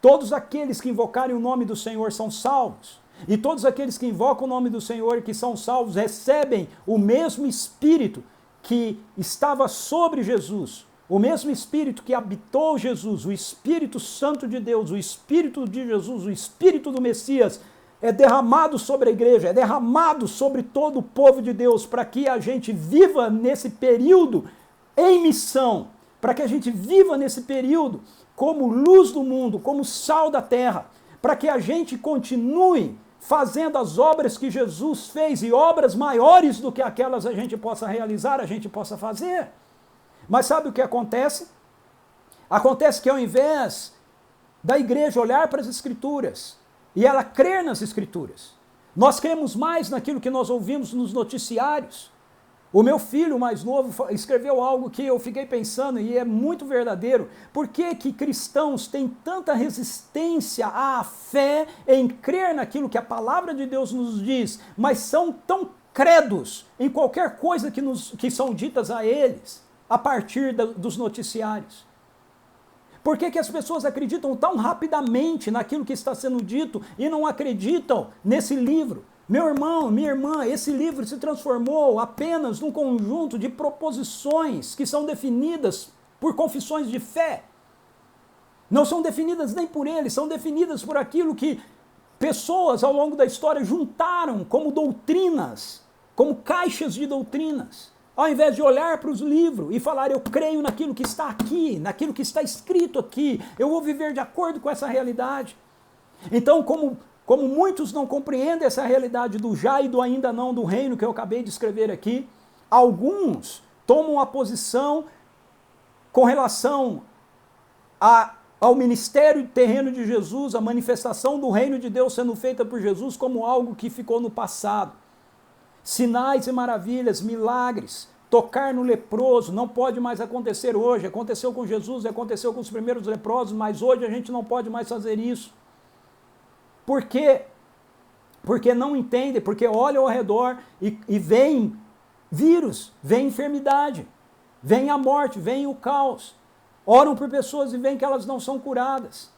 todos aqueles que invocarem o nome do Senhor são salvos. E todos aqueles que invocam o nome do Senhor e que são salvos recebem o mesmo Espírito que estava sobre Jesus. O mesmo Espírito que habitou Jesus, o Espírito Santo de Deus, o Espírito de Jesus, o Espírito do Messias, é derramado sobre a igreja, é derramado sobre todo o povo de Deus, para que a gente viva nesse período em missão, para que a gente viva nesse período como luz do mundo, como sal da terra, para que a gente continue fazendo as obras que Jesus fez e obras maiores do que aquelas a gente possa realizar, a gente possa fazer. Mas sabe o que acontece? Acontece que ao invés da igreja olhar para as Escrituras e ela crer nas Escrituras, nós cremos mais naquilo que nós ouvimos nos noticiários. O meu filho mais novo escreveu algo que eu fiquei pensando e é muito verdadeiro. Por que que cristãos têm tanta resistência à fé em crer naquilo que a palavra de Deus nos diz, mas são tão credos em qualquer coisa que são ditas a eles? A partir dos noticiários. Por que que as pessoas acreditam tão rapidamente naquilo que está sendo dito e não acreditam nesse livro? Meu irmão, minha irmã, esse livro se transformou apenas num conjunto de proposições que são definidas por confissões de fé. Não são definidas nem por ele, são definidas por aquilo que pessoas ao longo da história juntaram como doutrinas, como caixas de doutrinas. Ao invés de olhar para os livros e falar, eu creio naquilo que está aqui, naquilo que está escrito aqui, eu vou viver de acordo com essa realidade. Então, como muitos não compreendem essa realidade do já e do ainda não do reino que eu acabei de escrever aqui, alguns tomam a posição com relação ao ministério terreno de Jesus, a manifestação do reino de Deus sendo feita por Jesus como algo que ficou no passado. Sinais e maravilhas, milagres, tocar no leproso, não pode mais acontecer hoje. Aconteceu com Jesus, aconteceu com os primeiros leprosos, mas hoje a gente não pode mais fazer isso. Por quê? Porque não entendem, porque olham ao redor e vem vírus, vem enfermidade, vem a morte, vem o caos. Oram por pessoas e veem que elas não são curadas.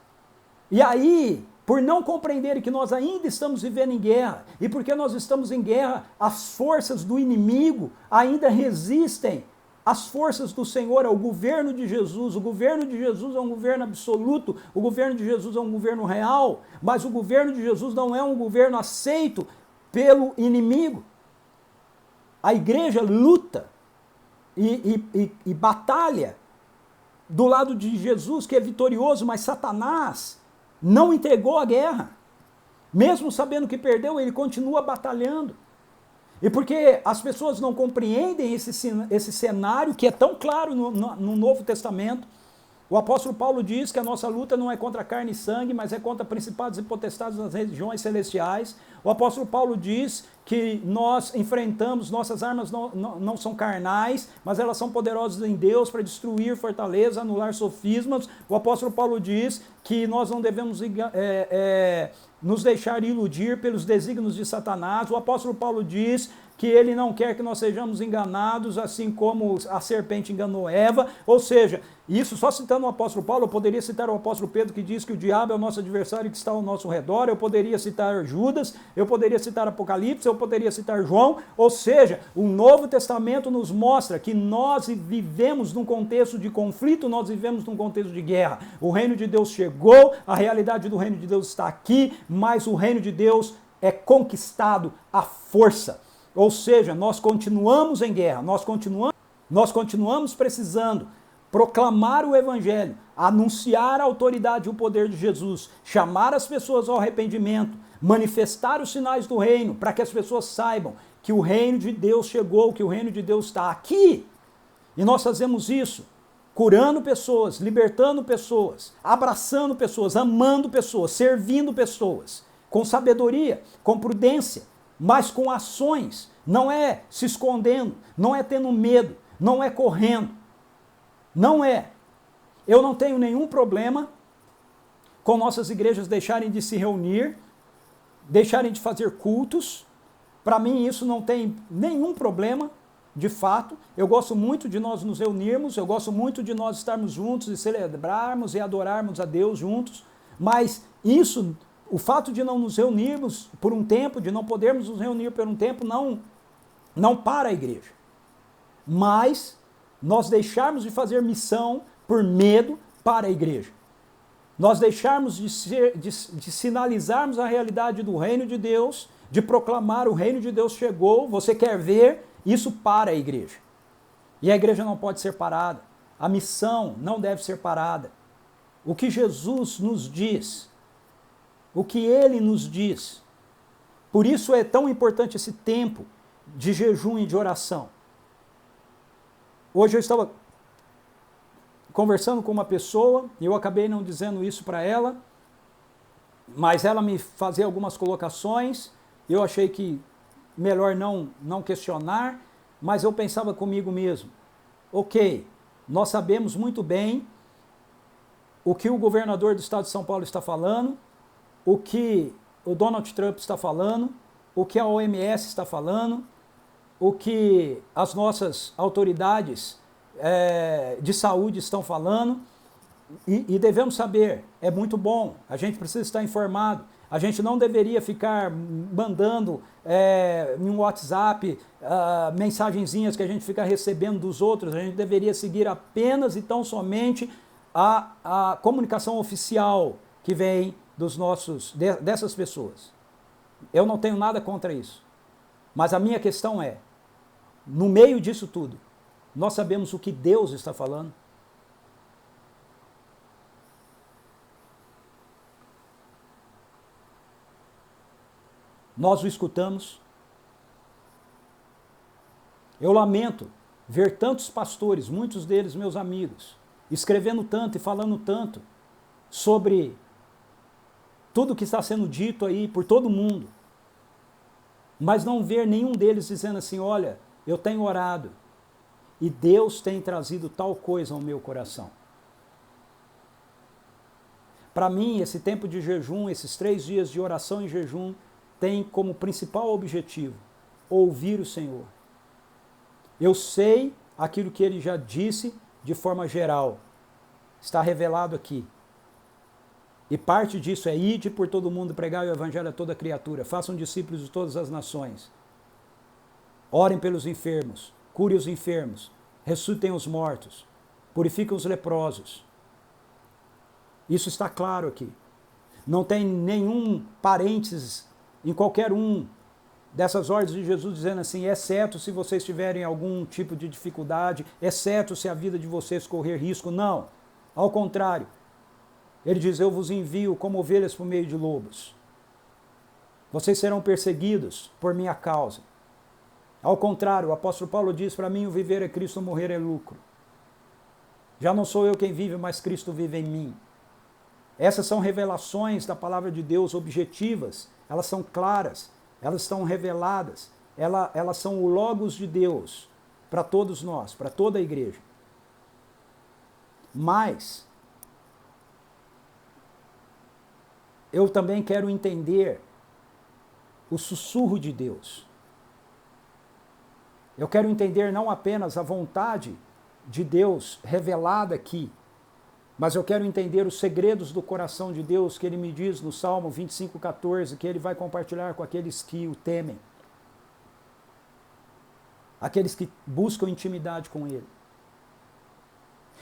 E aí, por não compreenderem que nós ainda estamos vivendo em guerra, e porque nós estamos em guerra, as forças do inimigo ainda resistem às forças do Senhor, ao governo de Jesus. O governo de Jesus é um governo absoluto, o governo de Jesus é um governo real, mas o governo de Jesus não é um governo aceito pelo inimigo. A igreja luta e batalha do lado de Jesus, que é vitorioso, mas Satanás não entregou a guerra. Mesmo sabendo que perdeu, ele continua batalhando. E porque as pessoas não compreendem esse cenário que é tão claro no Novo Testamento, o apóstolo Paulo diz que a nossa luta não é contra carne e sangue, mas é contra principados e potestades nas regiões celestiais. O apóstolo Paulo diz que nós enfrentamos, nossas armas não são carnais, mas elas são poderosas em Deus para destruir fortaleza, anular sofismas. O apóstolo Paulo diz que nós não devemos nos deixar iludir pelos desígnios de Satanás. O apóstolo Paulo diz que ele não quer que nós sejamos enganados, assim como a serpente enganou Eva. Ou seja, isso só citando o apóstolo Paulo, eu poderia citar o apóstolo Pedro, que diz que o diabo é o nosso adversário que está ao nosso redor, eu poderia citar Judas, eu poderia citar Apocalipse, eu poderia citar João. Ou seja, o Novo Testamento nos mostra que nós vivemos num contexto de conflito, nós vivemos num contexto de guerra. O reino de Deus chegou, a realidade do reino de Deus está aqui, mas o reino de Deus é conquistado à força. Ou seja, nós continuamos em guerra, nós continuamos precisando proclamar o evangelho, anunciar a autoridade e o poder de Jesus, chamar as pessoas ao arrependimento, manifestar os sinais do reino, para que as pessoas saibam que o reino de Deus chegou, que o reino de Deus está aqui. E nós fazemos isso curando pessoas, libertando pessoas, abraçando pessoas, amando pessoas, servindo pessoas, com sabedoria, com prudência, mas com ações. Não é se escondendo, não é tendo medo, não é correndo. Não é. Eu não tenho nenhum problema com nossas igrejas deixarem de se reunir, deixarem de fazer cultos. Para mim isso não tem nenhum problema, de fato. Eu gosto muito de nós nos reunirmos, eu gosto muito de nós estarmos juntos e celebrarmos e adorarmos a Deus juntos, mas isso, o fato de não nos reunirmos por um tempo, de não podermos nos reunir por um tempo, não para a igreja. Mas nós deixarmos de fazer missão por medo para a igreja. Nós deixarmos de sinalizarmos a realidade do reino de Deus, de proclamar o reino de Deus chegou, você quer ver, isso para a igreja. E a igreja não pode ser parada. A missão não deve ser parada. O que Jesus nos diz, o que Ele nos diz. Por isso é tão importante esse tempo de jejum e de oração. Hoje eu estava conversando com uma pessoa, e eu acabei não dizendo isso para ela, mas ela me fazia algumas colocações, eu achei que melhor não questionar, mas eu pensava comigo mesmo, ok, nós sabemos muito bem o que o governador do estado de São Paulo está falando, o que o Donald Trump está falando, o que a OMS está falando, o que as nossas autoridades de saúde estão falando, e devemos saber, é muito bom, a gente precisa estar informado, a gente não deveria ficar mandando em um WhatsApp mensagenzinhas que a gente fica recebendo dos outros, a gente deveria seguir apenas e tão somente a comunicação oficial que vem dessas pessoas. Eu não tenho nada contra isso, mas a minha questão é, no meio disso tudo, nós sabemos o que Deus está falando? Nós o escutamos? Eu lamento ver tantos pastores, muitos deles meus amigos, escrevendo tanto e falando tanto sobre tudo que está sendo dito aí por todo mundo, mas não ver nenhum deles dizendo assim, olha, eu tenho orado, e Deus tem trazido tal coisa ao meu coração. Para mim, esse tempo de jejum, esses 3 dias de oração e jejum, tem como principal objetivo ouvir o Senhor. Eu sei aquilo que Ele já disse de forma geral. Está revelado aqui. E parte disso é ide por todo mundo, pregar o evangelho a toda criatura. Façam discípulos de todas as nações. Orem pelos enfermos. Cure os enfermos, ressuscitem os mortos, purifiquem os leprosos. Isso está claro aqui. Não tem nenhum parênteses em qualquer um dessas ordens de Jesus dizendo assim, exceto se vocês tiverem algum tipo de dificuldade, exceto se a vida de vocês correr risco. Não, ao contrário. Ele diz, eu vos envio como ovelhas por meio de lobos. Vocês serão perseguidos por minha causa. Ao contrário, o apóstolo Paulo diz, para mim o viver é Cristo, o morrer é lucro. Já não sou eu quem vive, mas Cristo vive em mim. Essas são revelações da palavra de Deus objetivas, elas são claras, elas estão reveladas, elas são o logos de Deus para todos nós, para toda a igreja. Mas eu também quero entender o sussurro de Deus. Eu quero entender não apenas a vontade de Deus revelada aqui, mas eu quero entender os segredos do coração de Deus que ele me diz no Salmo 25:14, que ele vai compartilhar com aqueles que o temem, aqueles que buscam intimidade com ele.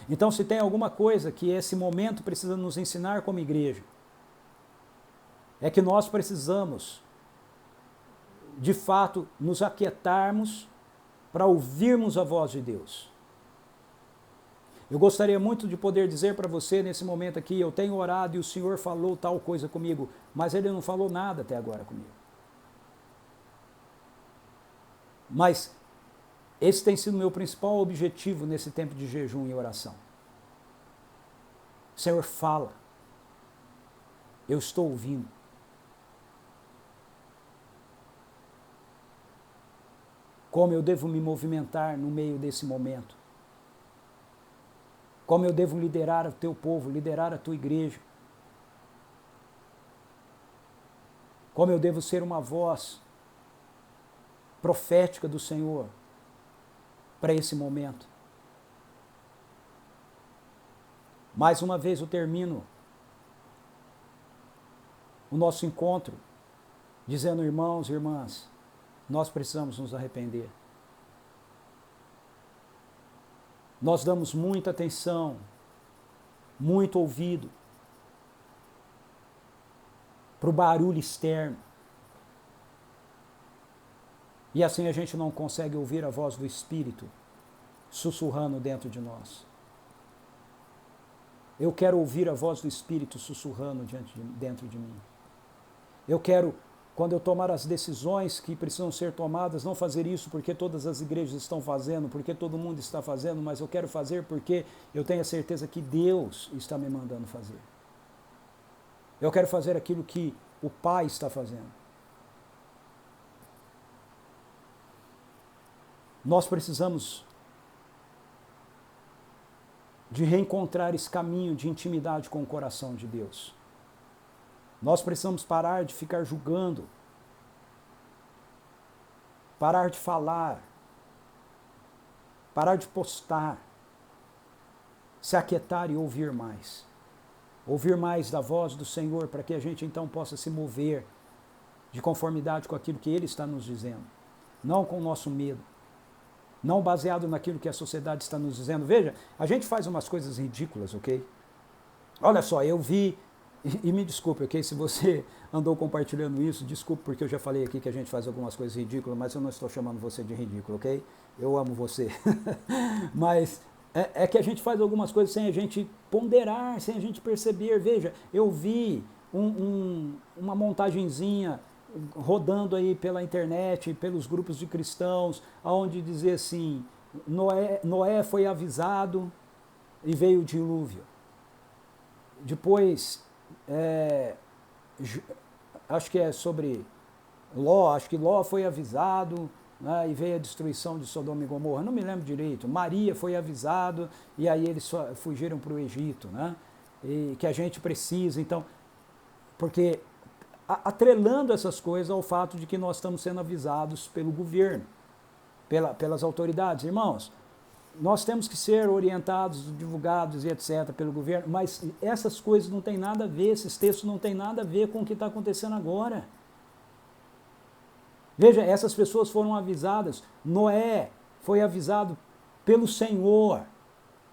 Então, se tem alguma coisa que esse momento precisa nos ensinar como igreja, é que nós precisamos, de fato, nos aquietarmos para ouvirmos a voz de Deus. Eu gostaria muito de poder dizer para você nesse momento aqui, eu tenho orado e o Senhor falou tal coisa comigo, mas Ele não falou nada até agora comigo. Mas esse tem sido o meu principal objetivo nesse tempo de jejum e oração. Senhor, fala. Eu estou ouvindo. Como eu devo me movimentar no meio desse momento? Como eu devo liderar o teu povo, liderar a tua igreja? Como eu devo ser uma voz profética do Senhor para esse momento? Mais uma vez eu termino o nosso encontro dizendo, irmãos e irmãs, nós precisamos nos arrepender. Nós damos muita atenção, muito ouvido para o barulho externo. E assim a gente não consegue ouvir a voz do Espírito sussurrando dentro de nós. Eu quero ouvir a voz do Espírito sussurrando dentro de mim. Eu quero, quando eu tomar as decisões que precisam ser tomadas, não fazer isso porque todas as igrejas estão fazendo, porque todo mundo está fazendo, mas eu quero fazer porque eu tenho a certeza que Deus está me mandando fazer. Eu quero fazer aquilo que o Pai está fazendo. Nós precisamos de reencontrar esse caminho de intimidade com o coração de Deus. Nós precisamos parar de ficar julgando, parar de falar, parar de postar, se aquietar e ouvir mais. Ouvir mais da voz do Senhor para que a gente então possa se mover de conformidade com aquilo que Ele está nos dizendo, não com o nosso medo, não baseado naquilo que a sociedade está nos dizendo. Veja, a gente faz umas coisas ridículas, ok? Olha só, eu vi... E me desculpe, ok? Se você andou compartilhando isso, desculpe porque eu já falei aqui que a gente faz algumas coisas ridículas, mas eu não estou chamando você de ridículo, ok? Eu amo você. Mas é que a gente faz algumas coisas sem a gente ponderar, sem a gente perceber. Veja, eu vi uma montagenzinha rodando aí pela internet, pelos grupos de cristãos, onde dizia assim, Noé foi avisado e veio o dilúvio. Depois... acho que é sobre Ló, acho que Ló foi avisado, né, e veio a destruição de Sodoma e Gomorra, não me lembro direito. Maria foi avisado e aí eles fugiram para o Egito, né, e que a gente precisa, então, porque atrelando essas coisas ao fato de que nós estamos sendo avisados pelo governo, pelas autoridades, irmãos. Nós temos que ser orientados, divulgados e etc. pelo governo, mas essas coisas não têm nada a ver, esses textos não têm nada a ver com o que está acontecendo agora. Veja, essas pessoas foram avisadas. Noé foi avisado pelo Senhor.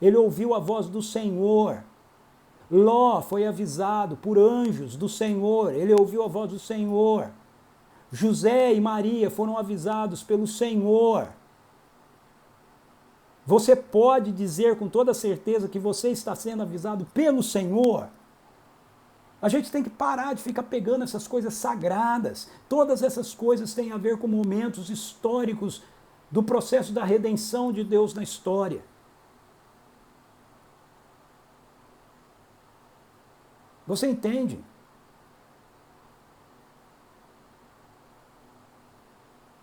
Ele ouviu a voz do Senhor. Ló foi avisado por anjos do Senhor. Ele ouviu a voz do Senhor. José e Maria foram avisados pelo Senhor. Você pode dizer com toda certeza que você está sendo avisado pelo Senhor? A gente tem que parar de ficar pegando essas coisas sagradas. Todas essas coisas têm a ver com momentos históricos do processo da redenção de Deus na história. Você entende?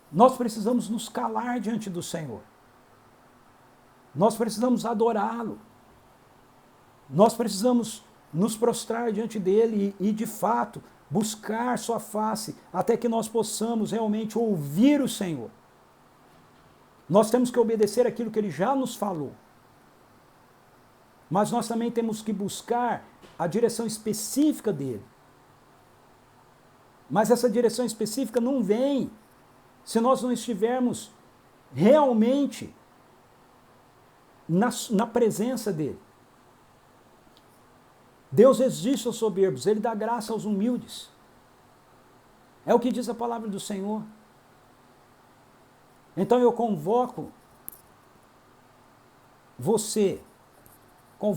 Nós precisamos nos calar diante do Senhor. Nós precisamos adorá-lo. Nós precisamos nos prostrar diante dele e, de fato, buscar sua face até que nós possamos realmente ouvir o Senhor. Nós temos que obedecer aquilo que ele já nos falou. Mas nós também temos que buscar a direção específica dele. Mas essa direção específica não vem se nós não estivermos realmente na presença dele. Deus resiste aos soberbos, ele dá graça aos humildes. É o que diz a palavra do Senhor. Então eu convoco você